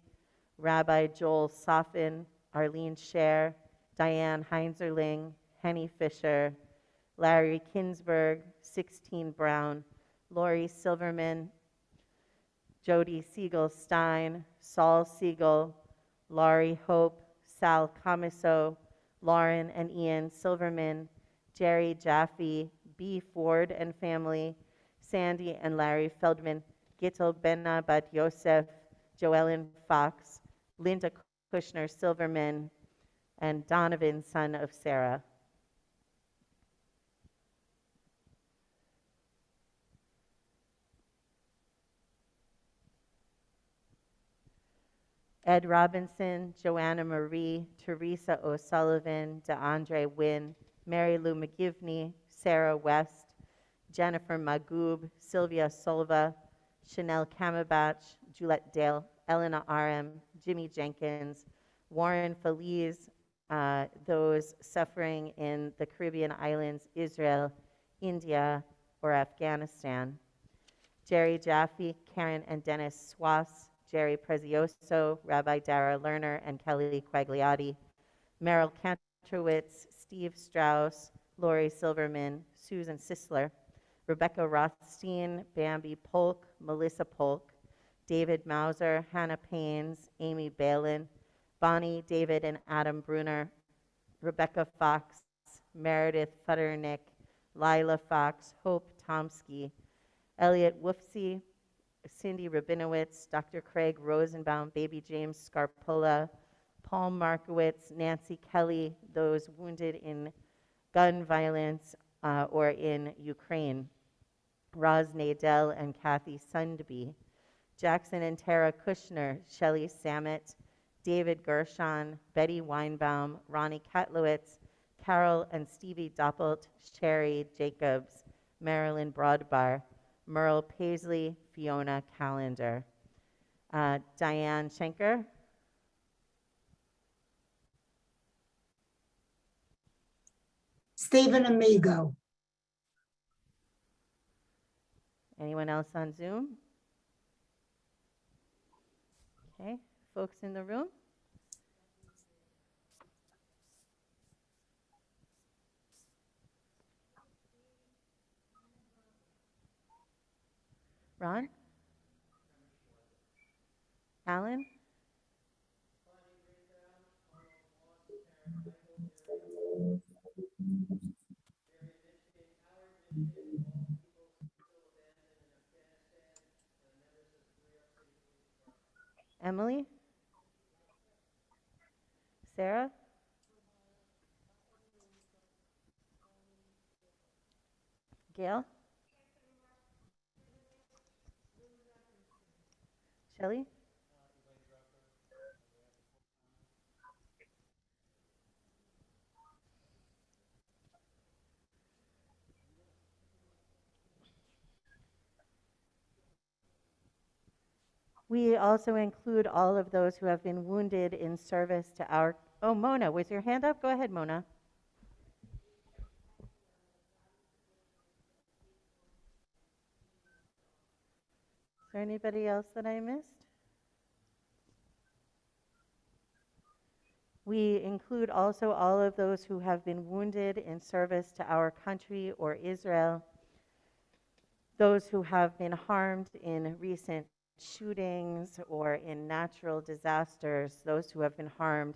Rabbi Joel Safin, Arlene Scher, Diane Heinzerling, Henny Fisher, Larry Kinsberg, 16 Brown, Lori Silverman, Jody Siegel Stein, Saul Siegel, Laurie Hope, Sal Camiso, Lauren and Ian Silverman, Jerry Jaffe, B. Ford and family, Sandy and Larry Feldman, Gittel Benna Bat Yosef, Joellen Fox, Linda Kushner Silverman, and Donovan, son of Sarah. Ed Robinson, Joanna Marie, Teresa O'Sullivan, DeAndre Wynn, Mary Lou McGivney, Sarah West, Jennifer Magoob, Sylvia Solva, Chanel Kamabach, Juliette Dale, Elena RM, Jimmy Jenkins, Warren Feliz, those suffering in the Caribbean islands, Israel, India, or Afghanistan. Jerry Jaffe, Karen and Dennis Swass, Jerry Prezioso, Rabbi Dara Lerner, and Kelly Quagliati, Merrill Kantrowitz, Steve Strauss, Lori Silverman, Susan Sisler, Rebecca Rothstein, Bambi Polk, Melissa Polk, David Mauser, Hannah Paines, Amy Balin, Bonnie, David, and Adam Bruner, Rebecca Fox, Meredith Futternick, Lila Fox, Hope Tomsky, Elliot Woofsey, Cindy Rabinowitz, Dr. Craig Rosenbaum, Baby James Scarpola, Paul Markowitz, Nancy Kelly, those wounded in gun violence or in Ukraine, Roz Nadell and Kathy Sundby, Jackson and Tara Kushner, Shelley Samet, David Gershon, Betty Weinbaum, Ronnie Katlowitz, Carol and Stevie Doppelt, Sherry Jacobs, Marilyn Broadbar, Merle Paisley, Fiona Callender. Diane Schenker. Stephen Amigo. Anyone else on Zoom? Okay, folks in the room? Ron? Alan? Emily? Sarah? Gail? Shelley? We also include all of those who have been wounded in service to our... Oh, Mona, was your hand up? Go ahead, Mona. Is there anybody else that I missed? We include also all of those who have been wounded in service to our country or Israel, those who have been harmed in recent shootings or in natural disasters, those who have been harmed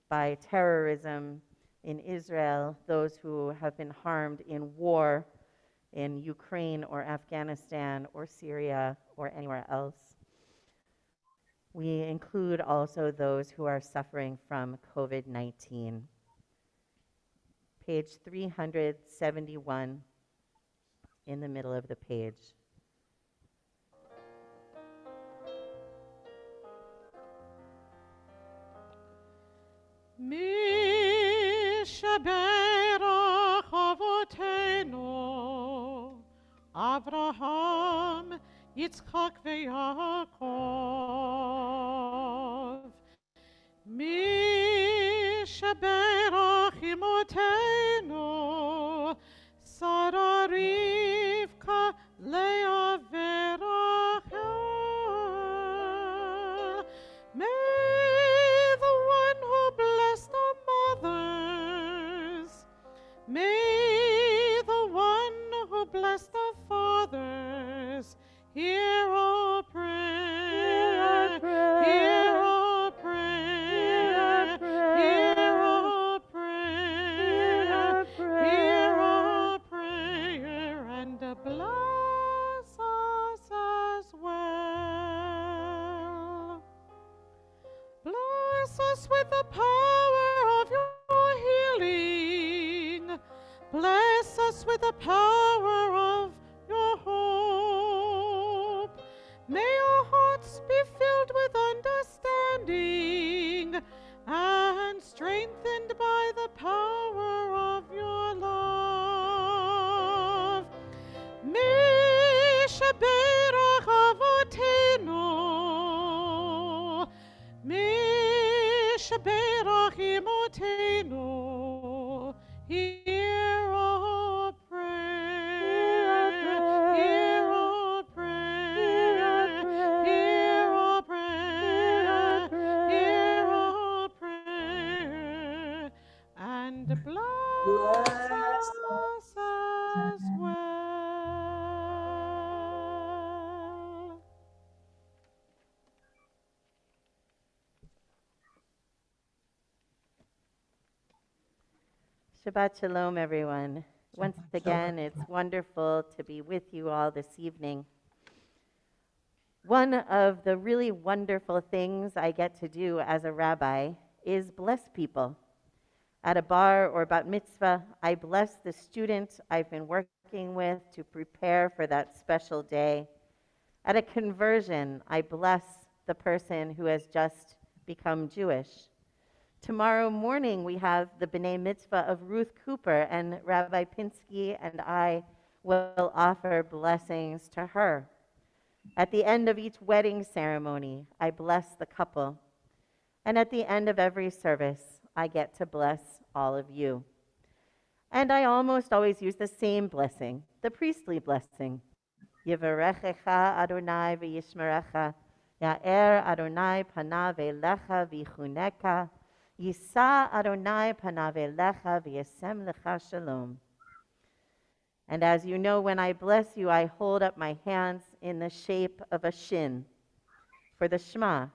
by terrorism, in Israel, those who have been harmed in war in Ukraine or Afghanistan or Syria or anywhere else. We include also those who are suffering from COVID-19. Page 371 in the middle of the page. מי שברך אבותינו, אברהם, יצחק ויעקב. מי שברך אמותינו, שרה רבקה, לאה ורחל. May the one who blessed the mothers, may the one who blessed the fathers, hear our prayer, hear our prayer, hear our prayer, hear our prayer, and bless us as well. Bless us with the power of your healing. Bless us with the power of your hope. May our hearts be filled with understanding and strengthened by the power of your love. Mishaberach avotenu, Mishaberach imotenu, hear our prayer, hear our prayer, hear our prayer, hear our prayer, and bless us as well. Shabbat Shalom, everyone. Once again, it's wonderful to be with you all this evening. One of the really wonderful things I get to do as a rabbi is bless people. At a bar or bat mitzvah, I bless the student I've been working with to prepare for that special day. At a conversion, I bless the person who has just become Jewish. Tomorrow morning, we have the B'nai Mitzvah of Ruth Cooper, and Rabbi Pinsky and I will offer blessings to her. At the end of each wedding ceremony, I bless the couple. And at the end of every service, I get to bless all of you. And I almost always use the same blessing, the priestly blessing. Yivarechecha Adonai v'yishmerecha, Ya'er Adonai panav elecha v'yichuneka, Yisa Adonai panav elecha v'yasem lecha shalom. And as you know, when I bless you, I hold up my hands in the shape of a shin for the Shema,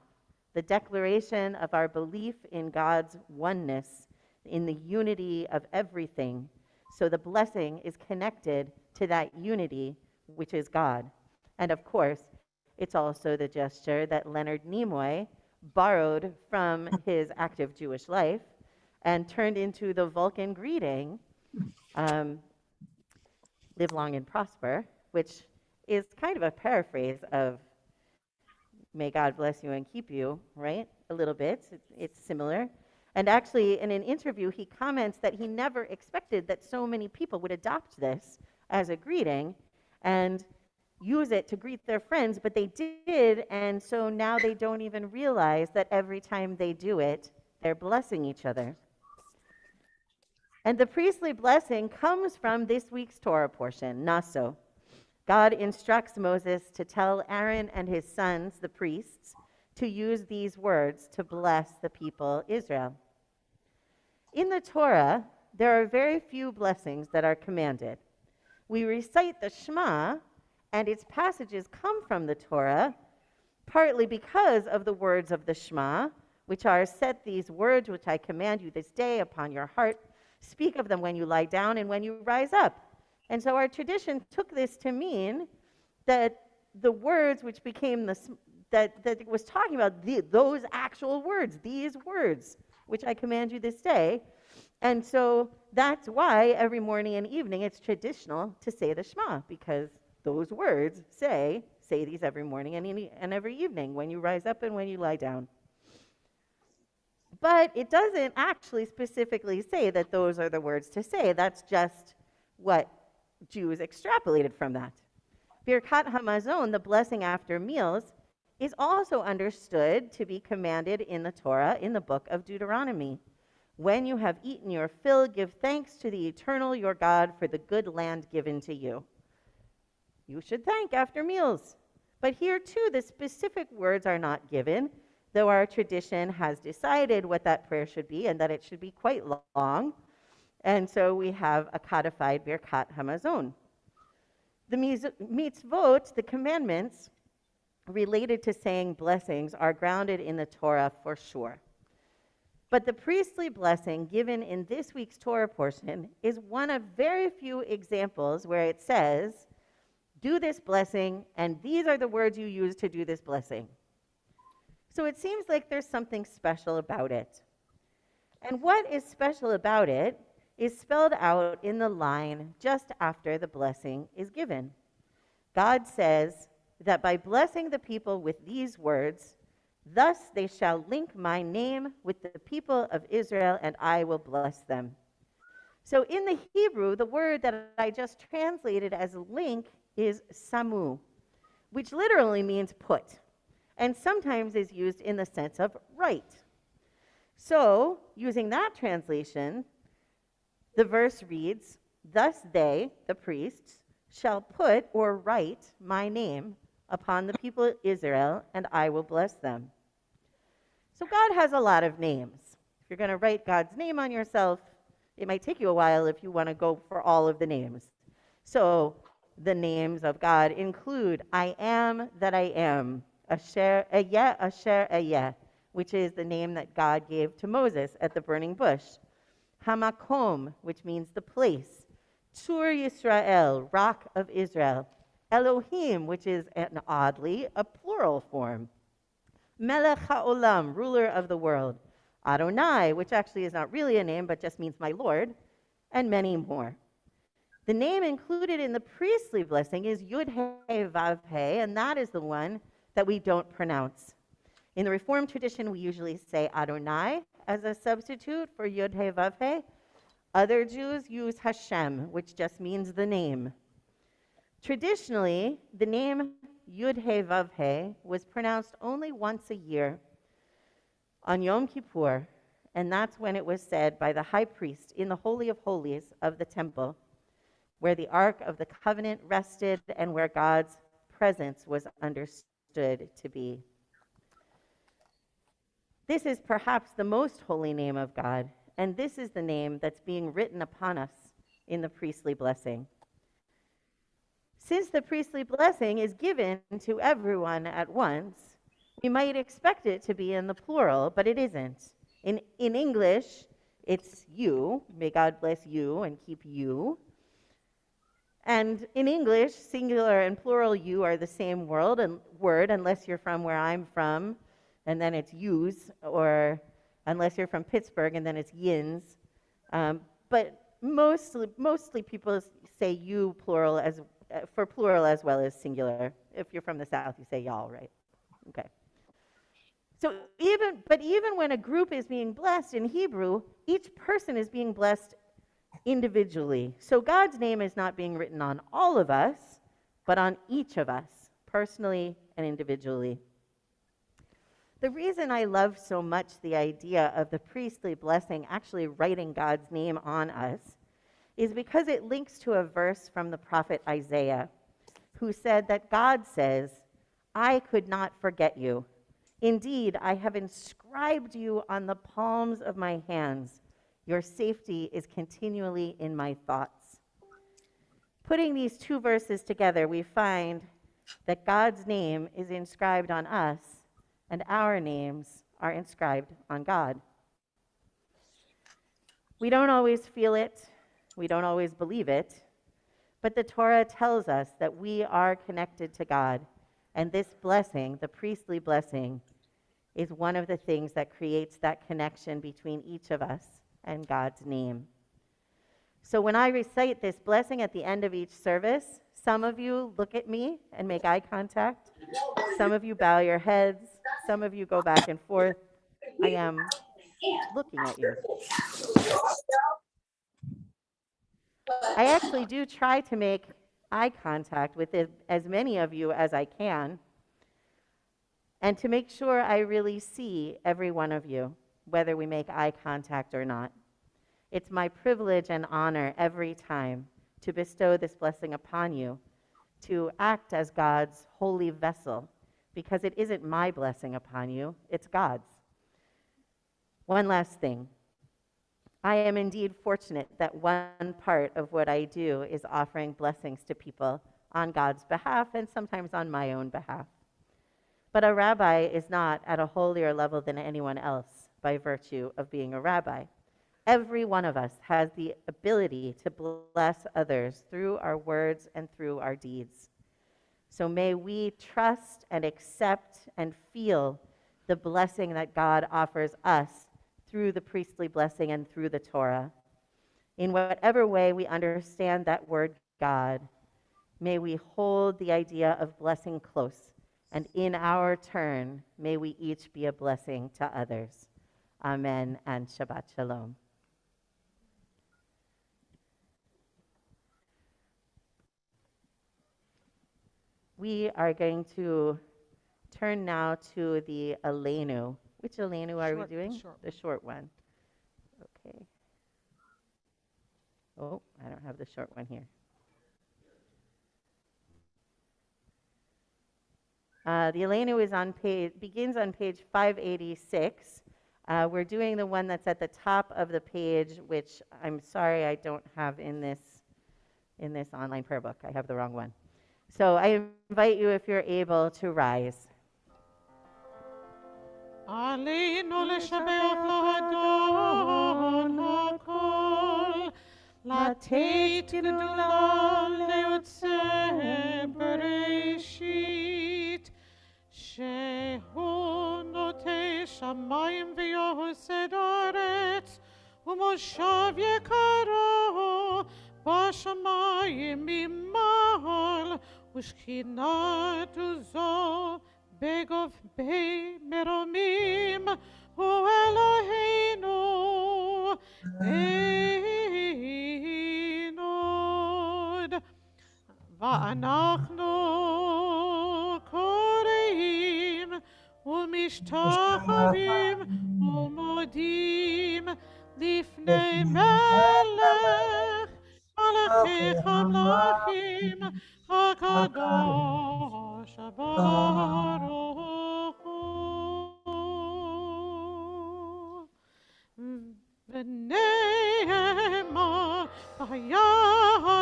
the declaration of our belief in God's oneness, in the unity of everything. So the blessing is connected to that unity, which is God. And of course, it's also the gesture that Leonard Nimoy borrowed from his active Jewish life and turned into the Vulcan greeting, live long and prosper, which is kind of a paraphrase of may God bless you and keep you, right? A little bit. It's similar. And actually, in an interview, he comments that he never expected that so many people would adopt this as a greeting and use it to greet their friends, but they did, and so now they don't even realize that every time they do it, they're blessing each other. And the priestly blessing comes from this week's Torah portion, Naso. God instructs Moses to tell Aaron and his sons, the priests, to use these words to bless the people Israel. In the Torah, there are very few blessings that are commanded. We recite the Shema, and its passages come from the Torah, partly because of the words of the Shema, which are, set these words which I command you this day upon your heart, Speak of them when you lie down and when you rise up. And so our tradition took this to mean that the words which became that it was talking about those actual words, these words, which I command you this day. And so that's why every morning and evening it's traditional to say the Shema, because those words say these every morning and every evening when you rise up and when you lie down. But it doesn't actually specifically say that those are the words to say. That's just what Jews extrapolated from that. Birkat Hamazon, the blessing after meals, is also understood to be commanded in the Torah in the book of Deuteronomy. When you have eaten your fill, give thanks to the eternal your God for the good land given to you. You should thank after meals. But here too, the specific words are not given, though our tradition has decided what that prayer should be and that it should be quite long. And so we have a codified Birkat Hamazon. The mitzvot, the commandments related to saying blessings, are grounded in the Torah for sure. But the priestly blessing given in this week's Torah portion is one of very few examples where it says, do this blessing, and these are the words you use to do this blessing. So it seems like there's something special about it. And what is special about it is spelled out in the line just after the blessing is given. God says that by blessing the people with these words, thus they shall link my name with the people of Israel, and I will bless them. So in the Hebrew, the word that I just translated as link is samu, which literally means put, and sometimes is used in the sense of write. So, using that translation, the verse reads, thus they, the priests, shall put or write my name upon the people of Israel, and I will bless them. So God has a lot of names. If you're going to write God's name on yourself, it might take you a while if you want to go for all of the names. So the names of God include I am that I am, Asher Eyeh, which is the name that God gave to Moses at the burning bush. Hamakom, which means the place. Tur Yisrael, rock of Israel. Elohim, which is oddly a plural form. Melech HaOlam, ruler of the world. Adonai, which actually is not really a name but just means my Lord, and many more. The name included in the priestly blessing is Yud-He Vav-He, and that is the one that we don't pronounce. In the Reformed tradition, we usually say Adonai as a substitute for Yud-He Vav-He. Other Jews use Hashem, which just means the name. Traditionally, the name Yud-He Vav-He was pronounced only once a year on Yom Kippur, and that's when it was said by the high priest in the Holy of Holies of the temple, where the Ark of the Covenant rested and where God's presence was understood to be. This is perhaps the most holy name of God, and this is the name that's being written upon us in the priestly blessing. Since the priestly blessing is given to everyone at once, we might expect it to be in the plural, but it isn't. In English, it's you. May God bless you and keep you. And in English, singular and plural you are the same word unless you're from where I'm from, and then it's yous, or unless you're from Pittsburgh, and then it's yins. But mostly people say you plural for plural as well as singular. If you're from the South, you say y'all, right? Okay. So even when a group is being blessed in Hebrew, each person is being blessed individually. So God's name is not being written on all of us, but on each of us, personally and individually. The reason I love so much the idea of the priestly blessing actually writing God's name on us is because it links to a verse from the prophet Isaiah, who said that God says, I could not forget you. Indeed, I have inscribed you on the palms of my hands. Your safety is continually in my thoughts. Putting these two verses together, we find that God's name is inscribed on us, and our names are inscribed on God. We don't always feel it, we don't always believe it, but the Torah tells us that we are connected to God, and this blessing, the priestly blessing, is one of the things that creates that connection between each of us and God's name. So when I recite this blessing at the end of each service, some of you look at me and make eye contact. Some of you bow your heads. Some of you go back and forth. I am looking at you. I actually do try to make eye contact with as many of you as I can, and to make sure I really see every one of you, whether we make eye contact or not. It's my privilege and honor every time to bestow this blessing upon you, to act as God's holy vessel, because it isn't my blessing upon you, it's God's. One last thing. I am indeed fortunate that one part of what I do is offering blessings to people on God's behalf and sometimes on my own behalf. But a rabbi is not at a holier level than anyone else by virtue of being a rabbi. Every one of us has the ability to bless others through our words and through our deeds. So may we trust and accept and feel the blessing that God offers us through the priestly blessing and through the Torah. In whatever way we understand that word God, may we hold the idea of blessing close, and in our turn, may we each be a blessing to others. Amen and Shabbat Shalom. We are going to turn now to the Aleinu. Which Aleinu are we doing? The short one. Okay. Oh, I don't have the short one here. The Aleinu begins on page 586. We're doing the one that's at the top of the page, which I'm sorry I don't have in this online prayer book. I have the wrong one. So I invite you, if you're able, to rise. עלינו לשבח לאדון הכל, לתת גדולה ליוצא בראשית, שהוא נוטה שמיים ויוסד ארץ, ומושב יקרו בשמיים ממעל, ושכינת זו בגוף בי מרומים, הוא אלוהינו אין עוד. ואנחנו קוראים ומשתחווים ומודים לפני מלך מלכי המלכים הקדוש ברוך הוא. ונאמר והיה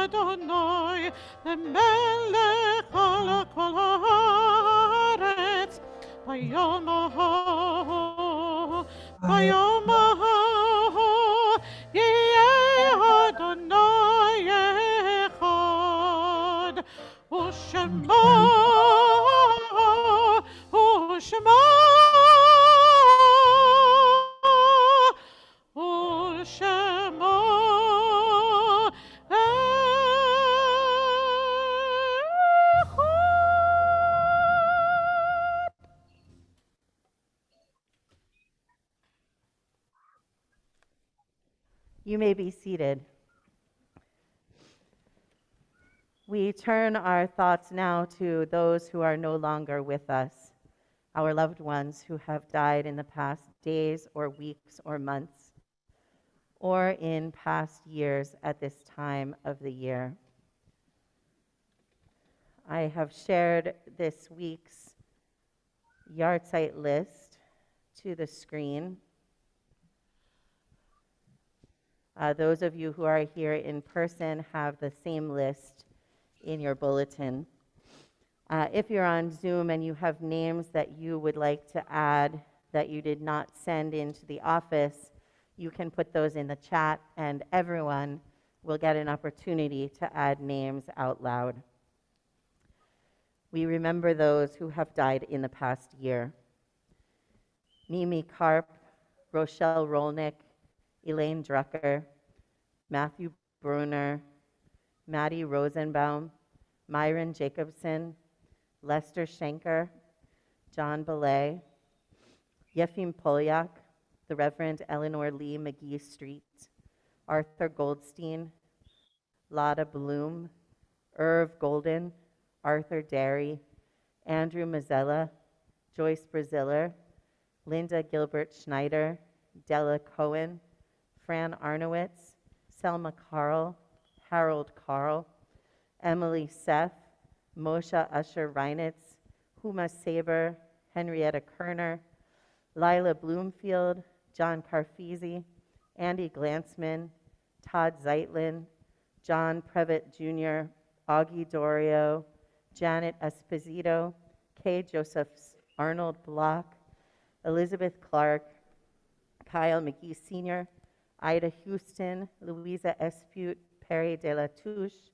אדוני למלך על כל הארץ ביום ההוא יהיה אדוני אחד ושמו You may be seated. We turn our thoughts now to those who are no longer with us, our loved ones who have died in the past days or weeks or months, or in past years at this time of the year. I have shared this week's yahrzeit list to the screen. Those of you who are here in person have the same list in your bulletin. If you're on Zoom and you have names that you would like to add that you did not send into the office, You can put those in the chat, and everyone will get an opportunity to add names out loud. We remember those who have died in the past year. Mimi Karp, Rochelle Rolnick, Elaine Drucker, Matthew Bruner, Maddie Rosenbaum, Myron Jacobson, Lester Schenker, John Belay, Yefim Polyak, the Reverend Eleanor Lee McGee Street, Arthur Goldstein, Lada Bloom, Irv Golden, Arthur Derry, Andrew Mazzella, Joyce Braziller, Linda Gilbert Schneider, Della Cohen, Fran Arnowitz, Selma Carl, Harold Carl, Emily Seth, Moshe Usher Reinitz, Huma Saber, Henrietta Kerner, Lila Bloomfield, John Carfisi, Andy Glansman, Todd Zeitlin, John Previtt Jr., Augie Dorio, Janet Esposito, Kay Joseph Arnold Block, Elizabeth Clark, Kyle McGee Sr., Ida Houston, Louisa Espute, Perry De La Touche,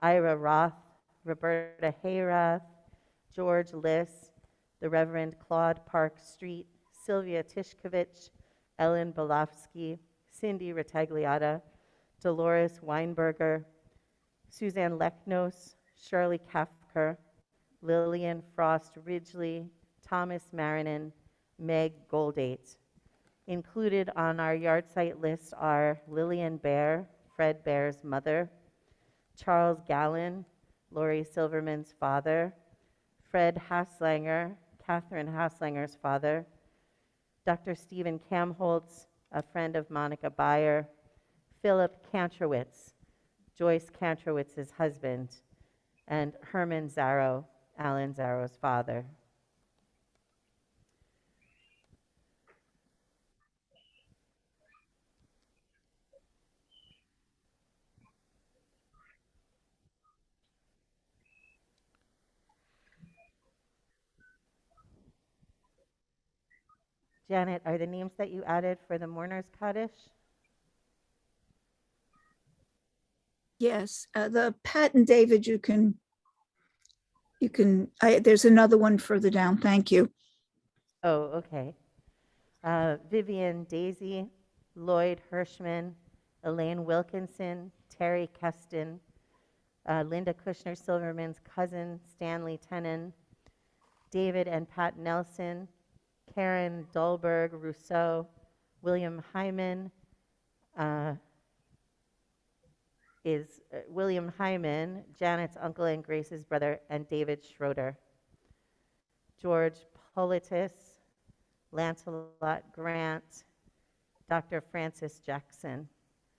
Ira Roth, Roberta Hayrath, George Liss, the Reverend Claude Park Street, Sylvia Tishkovich, Ellen Belofsky, Cindy Retagliata, Dolores Weinberger, Suzanne Lechnos, Shirley Kafker, Lillian Frost Ridgely, Thomas Marinin, Meg Goldate. Included on our yard site list are Lillian Bear, Fred Bear's mother, Charles Gallen, Lori Silverman's father, Fred Haslanger, Catherine Haslanger's father, Dr. Stephen Kamholtz, a friend of Monica Bayer, Philip Kantrowitz, Joyce Kantrowitz's husband, and Herman Zarrow, Alan Zarrow's father. Janet, are the names that you added for the mourners Kaddish? Yes, the Pat and David, there's another one further down. Thank you. Oh, okay. Vivian Daisy, Lloyd Hirschman, Elaine Wilkinson, Terry Keston, Linda Kushner Silverman's cousin, Stanley Tenen, David and Pat Nelson, Karen Dahlberg Rousseau, William Hyman, William Hyman, Janet's uncle and Grace's brother, and David Schroeder. George Politis, Lancelot Grant, Dr. Francis Jackson.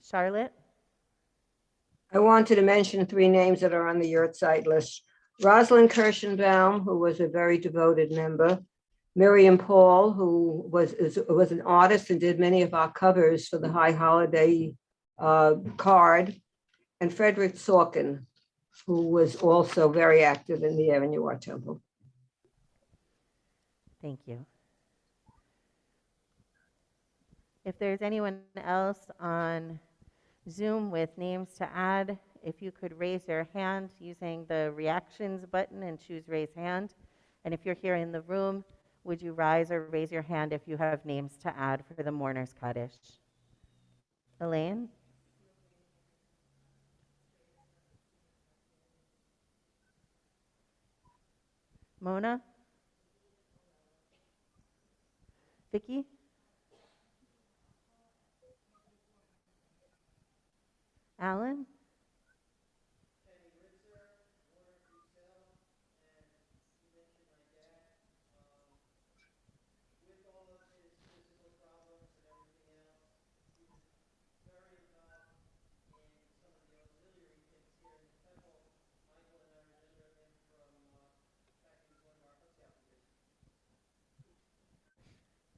Charlotte? I wanted to mention 3 names that are on the yurt site list. Rosalind Kirschenbaum, who was a very devoted member. Miriam Paul, who was an artist and did many of our covers for the High Holiday card. And Frederick Sorkin, who was also very active in the Avenue Art Temple. Thank you. If there's anyone else on Zoom with names to add, if you could raise your hand using the reactions button and choose raise hand. And if you're here in the room, would you rise or raise your hand if you have names to add for the mourners Kaddish? Elaine? Mona? Vicky? Alan?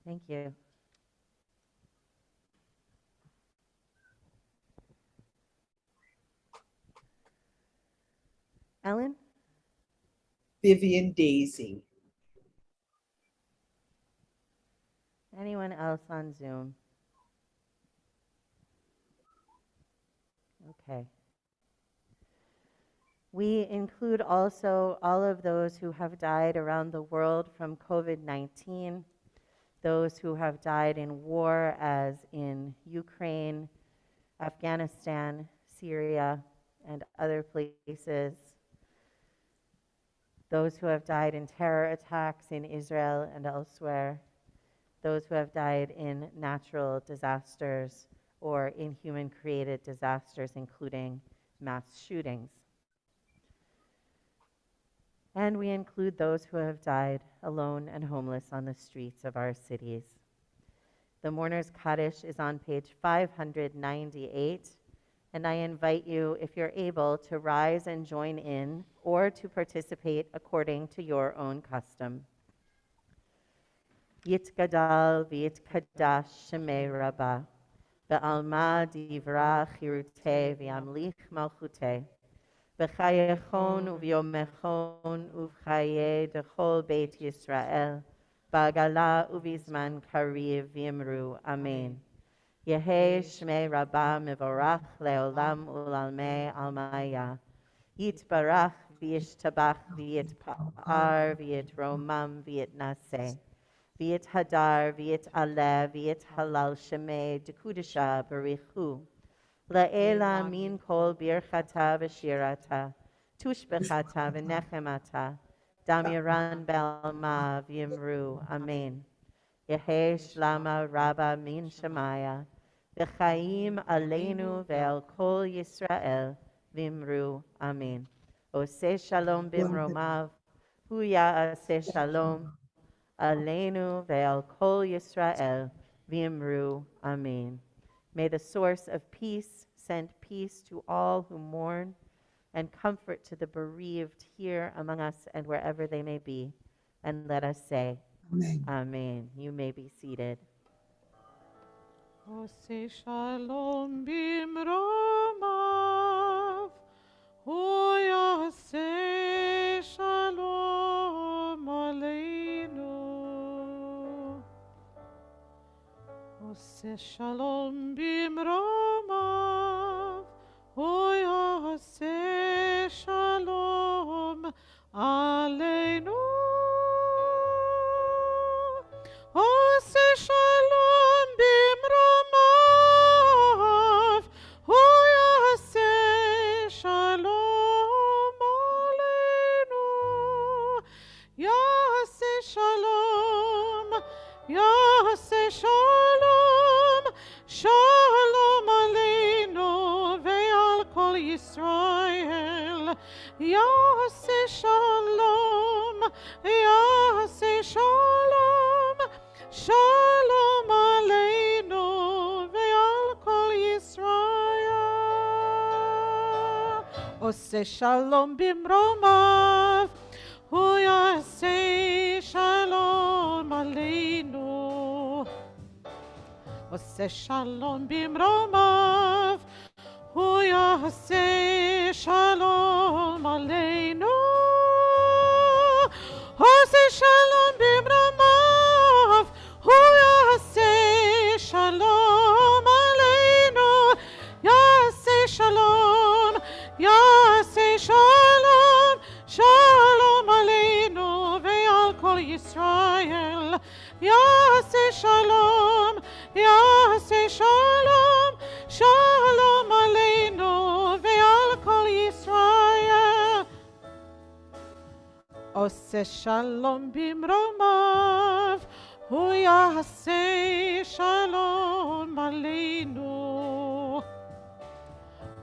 Thank you. Ellen? Vivian Daisy. Anyone else on Zoom? Okay. We include also all of those who have died around the world from COVID-19, those who have died in war, as in Ukraine, Afghanistan, Syria, and other places, those who have died in terror attacks in Israel and elsewhere, those who have died in natural disasters or in human-created disasters, including mass shootings. And we include those who have died alone and homeless on the streets of our cities. The Mourner's Kaddish is on page 598, and I invite you, if you're able, to rise and join in or to participate according to your own custom. Yitgadal v'yitkadash shemei Rabbah, ve'alma divra chirutei v'yamlich malchutei, v'chayechon u'v'yomechon u'v'chaye dechol beit Yisrael, ba'gala u'v'zman kariv v'yimru. Amen. Yehei shmei Rabbah mevorach leolam u'lalmei almaya. Yitbarach v'yishtabach v'yitpa'ar v'yitromam v'yitnaseh. V'yit hadar, v'yit aleh, v'yit halal shemei dekudesha barichu. La'ela min kol birchata v'shirata, tushbechata v'nechemata, damiran belma v'yimru. Amen. Yehei shlama rabba min shemaya, v'chaim aleinu ve'al kol Yisrael v'imru. Amen. Oseh shalom bimromav, hu ya'aseh shalom aleinu ve'al kol Yisrael v'imru. Amen. May the source of peace send peace to all who mourn and comfort to the bereaved here among us and wherever they may be. And let us say, Amen. Amen. You may be seated. Oseh shalom bimromav, hu yaseh shalom aleinu. Oseh shalom bimromav, hu yaseh shalom aleinu. Oseh shalom bimromav, hu yaseh shalom aleinu. Yaseh shalom, yaseh shalom, shalom aleinu ve'al kol Yisrael. Yaseh shalom, yaseh shalom, shalom aleinu ve'al kol Yisrael. Oseh shalom bimromav, hu yaseh shalom aleinu. Oseh shalom bimromav, hu yaseh shalom aleinu. Oseh shalom bimromav, hu yaseh shalom aleinu. Yaseh shalom, yaseh shalom, shalom aleinu ve'al kol Yisrael. Yaseh shalom, yaseh shalom, shalom aleinu ve'al kol Yisrael. Oseh shalom bimromav, hu yaseh shalom aleinu.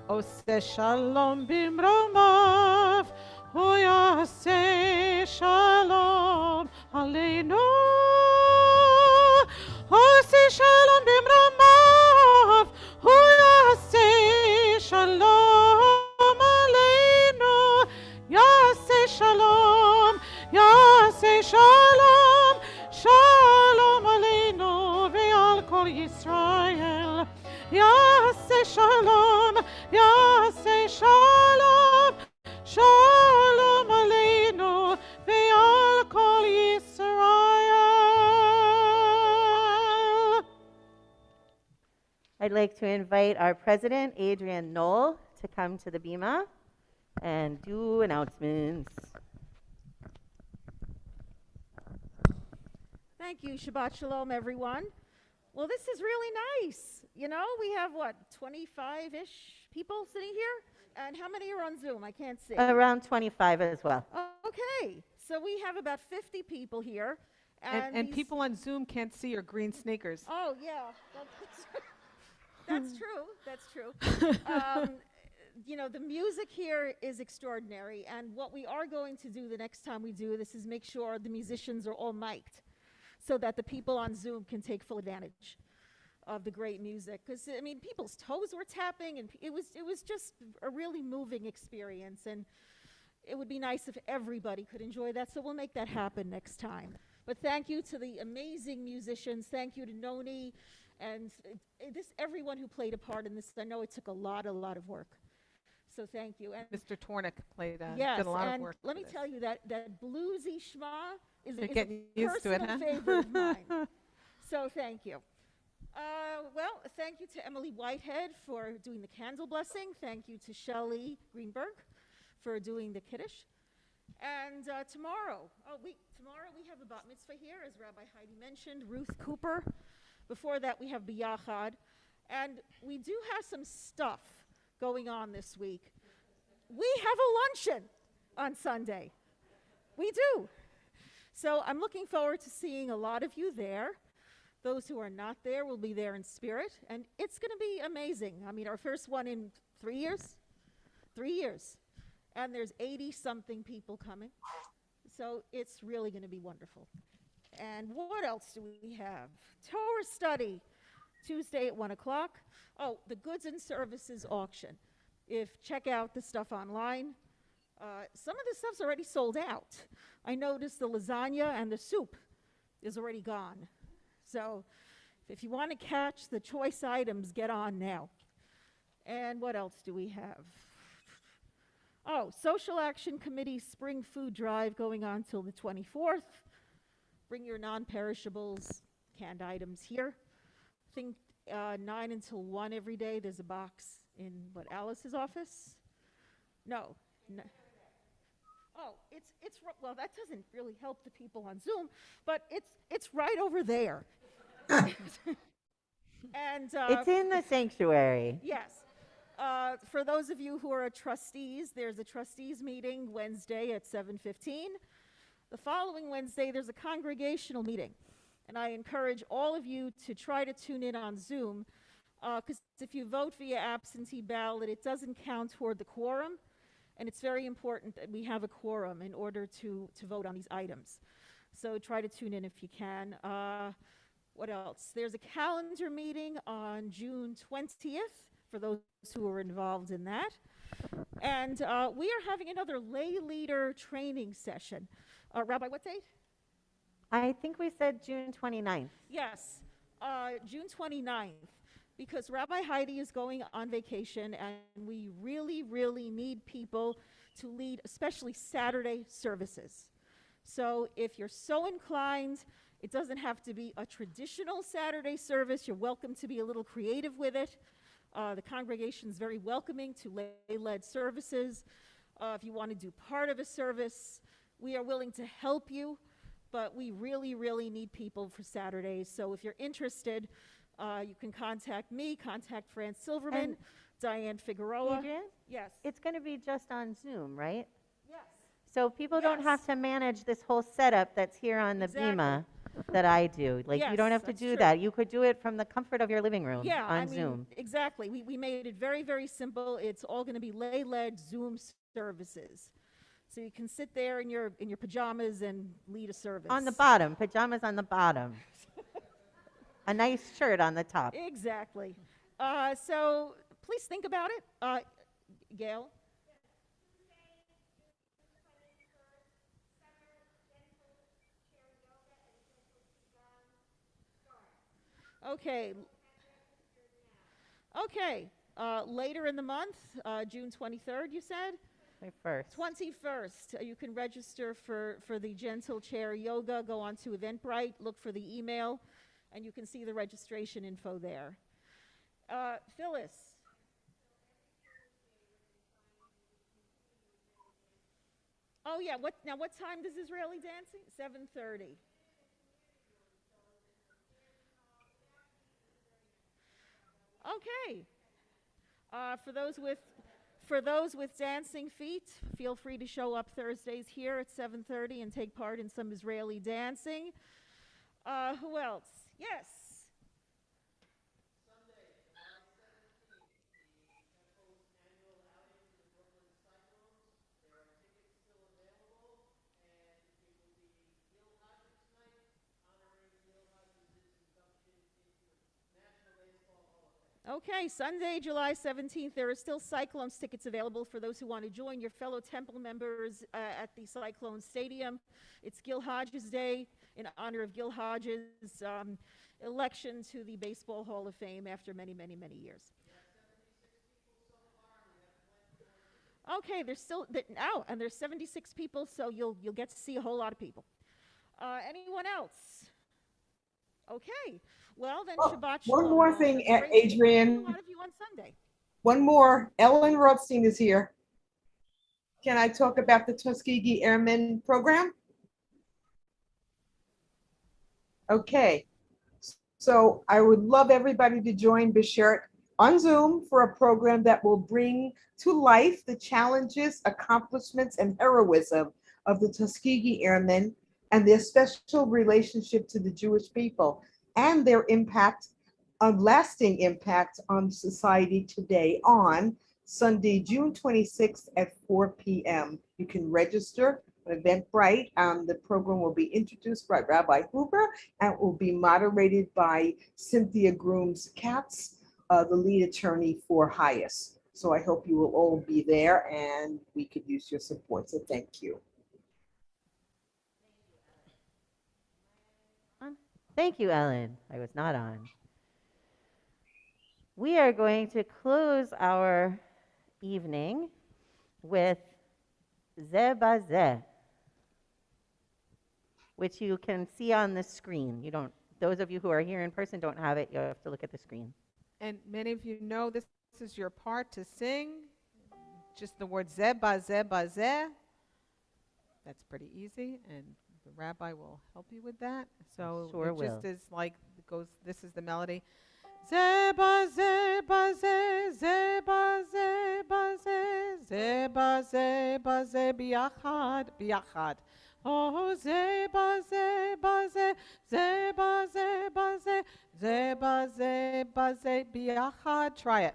Oseh shalom bimromav, hu yaseh shalom aleinu. Oseh shalom bimromav, hu yaseh shalom aleinu. Yaseh shalom, yaseh shalom, shalom aleinu ve'al kol Yisrael. Yaseh shalom, yaseh shalom, shalom aleinu ve'al kol Yisrael. I'd like like to invite our president, Adrian Knoll, to come to the Bima and do announcements. Thank you. Shabbat Shalom, everyone. Well, this is really nice. You know, we have what, 25-ish people sitting here? And how many are on Zoom? I can't see. Around 25 as well. Okay. So we have about 50 people here. And people on Zoom can't see your green sneakers. Oh, yeah. That's true. That's true. You know, the music here is extraordinary. And what we are going to do the next time we do this is make sure the musicians are all mic'd so that the people on Zoom can take full advantage of the great music. Because, I mean, people's toes were tapping, and it was just a really moving experience. And it would be nice if everybody could enjoy that. So we'll make that happen next time. But thank you to the amazing musicians. Thank you to Noni and everyone who played a part in this. I know it took a lot of work. So thank you. And Mr. Tornick did yes, a lot and of work. let me tell you that bluesy schma is You're a getting used to it, personal huh? favorite of mine. So thank you. Well, thank you to Emily Whitehead for doing the candle blessing. Thank you to Shelley Greenberg for doing the Kiddush. And tomorrow we have a bat mitzvah here, as Rabbi Heidi mentioned, Ruth Cooper. Before that, we have Biyachad. And we do have some stuff going on this week. We have a luncheon on Sunday. We do. So I'm looking forward to seeing a lot of you there. Those who are not there will be there in spirit. And it's going to be amazing. I mean, our first one in 3 years. 3 years. And there's 80-something people coming. So it's really going to be wonderful. And what else do we have? Torah study, Tuesday at 1 o'clock. Oh, the goods and services auction. Check out the stuff online. Some of the stuff's already sold out. I noticed the lasagna and the soup is already gone. So if you want to catch the choice items, get on now. And what else do we have? Oh, Social Action Committee Spring Food Drive going on till the 24th. Bring your non-perishables, canned items here. I think 9 until 1 every day. There's a box in, Alice's office? No. Oh, well, that doesn't really help the people on Zoom, but it's right over there. And It's in the sanctuary. yes. For those of you who are trustees, there's a trustees meeting Wednesday at 7:15. The following Wednesday, there's a congregational meeting. And I encourage all of you to try to tune in on Zoom, because if you vote via absentee ballot, it doesn't count toward the quorum. And it's very important that we have a quorum in order to vote on these items. So try to tune in if you can. What else? There's a calendar meeting on June 20th for those who are involved in that. And we are having another lay leader training session. Rabbi, what date? I think we said June 29th. Yes, June 29th, because Rabbi Heidi is going on vacation, and we really, really need people to lead, especially Saturday services. So if you're so inclined, it doesn't have to be a traditional Saturday service. You're welcome to be a little creative with it. The congregation is very welcoming to lay-led services. If you want to do part of a service, we are willing to help you, but we really, really need people for Saturdays. So if you're interested, you can contact me, contact Fran Silverman, And Diane Figueroa. Adrian? Yes. It's going to be just on Zoom, right? Yes. So people don't Yes. have to manage this whole setup that's here on the Exactly. Bima that I do. Like, you don't Yes, have to that's do true. that. You could do it from the comfort of your living room Yeah, on I mean, Zoom. exactly. We made it very, very simple. It's all going to be lay-led Zoom services. So you can sit there in your pajamas and lead a service. On the bottom, pajamas on the bottom. A nice shirt on the top. Exactly. So please think about it. Gail? Okay. Okay. Later in the month, June 23rd, you said? 21st. 21st. You can register for the Gentle Chair Yoga. Go on to Eventbrite, look for the email, and you can see the registration info there. Phyllis. Oh yeah. What time does Israeli dancing? 7:30. Okay. For those with dancing feet, feel free to show up Thursdays here at 7:30 and take part in some Israeli dancing. Who else? Yes. Okay, Sunday, July 17th, there are still Cyclones tickets available for those who want to join your fellow temple members at the Cyclone Stadium. It's Gil Hodges Day in honor of Gil Hodges' election to the Baseball Hall of Fame after many, many, many years. Okay, there's still, and there's 76 people, so you'll get to see a whole lot of people. Anyone else? Okay, well then Shabbat Shalom. One more thing, Great to see Adrian. a lot of you on Sunday. One more. Ellen Rothstein is here. Can I talk about the Tuskegee Airmen program? Okay. So I would love everybody to join Bishert on Zoom for a program that will bring to life the challenges, accomplishments, and heroism of the Tuskegee Airmen and their special relationship to the Jewish people and their impact, a lasting impact on society today on Sunday, June 26th at 4 p.m. You can register on Eventbrite. The program will be introduced by Rabbi Huber and will be moderated by Cynthia Grooms-Katz, the lead attorney for HIAS. So I hope you will all be there and we could use your support. So thank you. Thank you, Ellen. I was not on. We are going to close our evening with Zeh Bazeh, which you can see on the screen. You don't, those of you who are here in person don't have it. You have to look at the screen. And many of you know this is your part to sing. Just the word Zeh Bazeh Bazeh. That's pretty easy, and the rabbi will help you with that. So Sure it just will. is like, it goes, this is the melody. Zeh Bazeh Bazeh, Zeh Bazeh Bazeh, Zeh Bazeh Bazeh Biachad, Biachad. Oh, Zeh Bazeh Bazeh, Zeh Bazeh Bazeh, Zeh Bazeh Bazeh Biachad. Try it.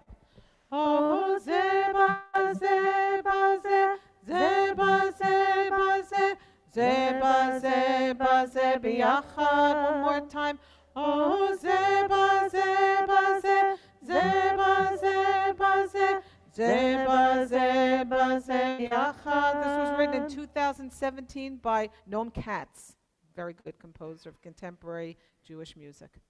Oh, Zeh Bazeh Bazeh, Zeh Bazeh Bazeh, Zeh Bazeh Bazeh Biachad. One more time. Oh, Zeh Bazeh Bazeh, Zeh Bazeh Bazeh, Zeh Bazeh Bazeh Biachad. This was written in 2017 by Noam Katz, very good composer of contemporary Jewish music.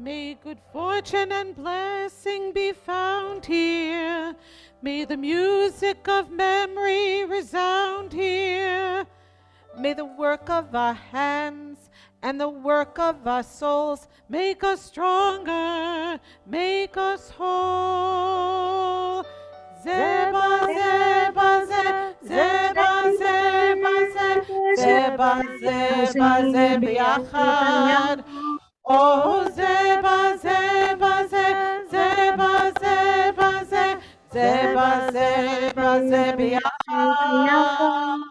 May good fortune and blessing be found here. May the music of memory resound here. May the work of our hands and the work of our souls make us stronger, make us whole. Zeba, zeba, ze, zeba, zeba, ze, zeba, zeba, ze, biachad. Oh, zeba, zeba, ze, zeba, zeba, ze, zeba, zeba, ze, biachad.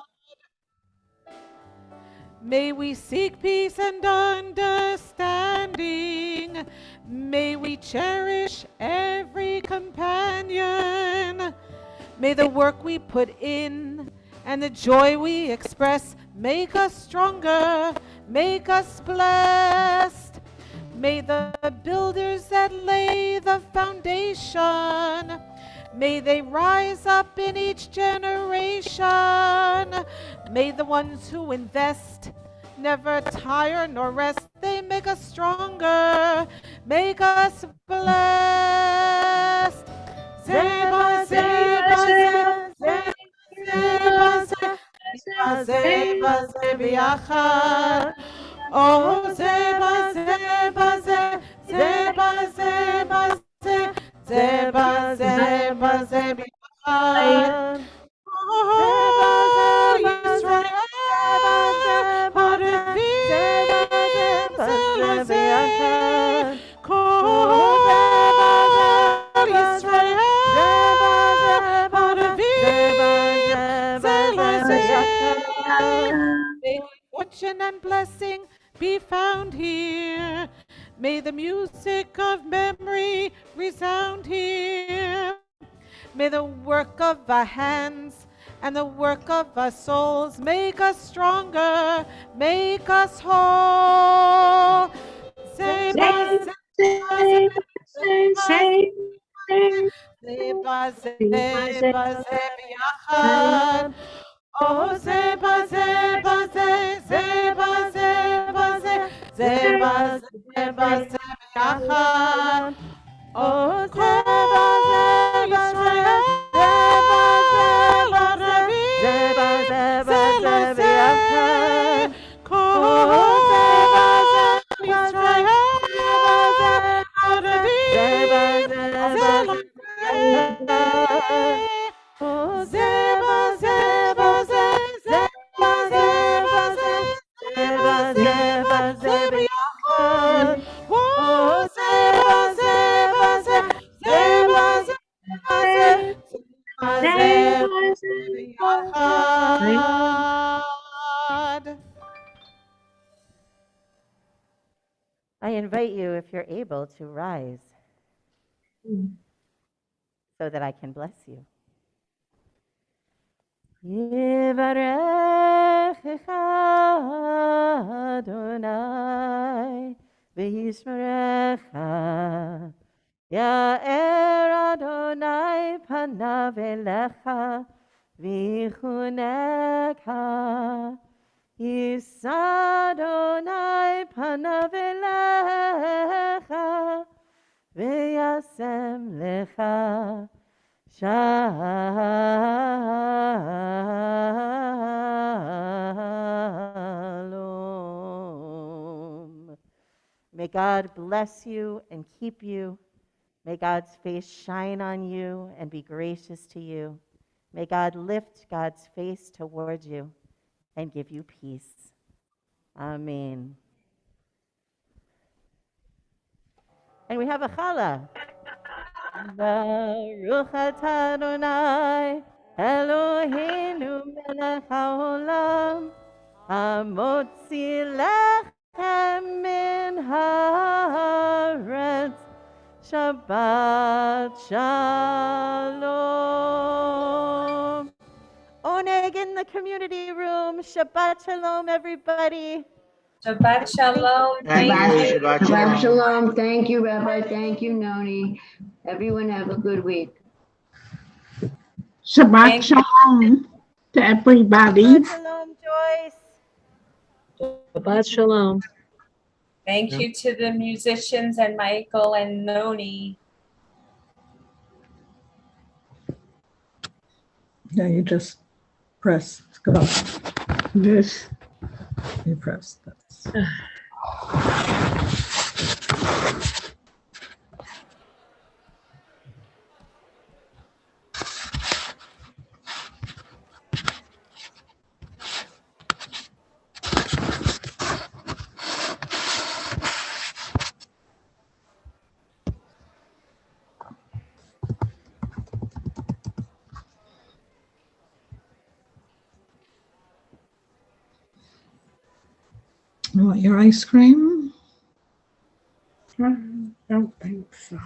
May we seek peace and understanding. May we cherish every companion. May the work we put in and the joy we express make us stronger, make us blessed. May the builders that lay the foundation, may they rise up in each generation. May the ones who invest never tire nor rest. They make us stronger, make us blessed. Zeba, zeba, zeba, זה בזה ביחד. או זה בזה בזה, זה בזה בזה, זה בזה בזה ביחד. Oh, Yisrael, ערבים זה לזה, כל ישראל, ערבים זה לזה. May fortune and blessing be found here. May the music of memory resound here. May the work of our hands and the work of our souls make us stronger, make us whole. Zeba, zeba, zeba, zeba, oh, zeba, zeba, zeba, zeba, zeba, zeba, zeba, oh, zeba, zeba, I invite you, if you're able, to rise so that I can bless you. Yivarechecha Adonai v'yishmerecha. Ya'er Adonai panav elecha v'yichunecha. Yisa Adonai panav elecha v'yasem lecha shalom. May God bless you and keep you. May God's face shine on you and be gracious to you. May God lift God's face towards you and give you peace. Amen. And we have a challah. Baruch atah Adonai Eloheinu melech haolam hamotzi lechem min haaretz. Shabbat shalom. Oneg in the community room. Shabbat shalom, everybody. Shabbat shalom. Thank you. Shabbat shalom. Thank you, Rabbi. Thank you, Noni. Everyone have a good week. Shabbat shalom to everybody. Shabbat shalom, Joyce. Shabbat shalom. Thank you to the musicians and Michael and Noni. Yeah, you just press go. This. You press this. You want your ice cream? Don't think so.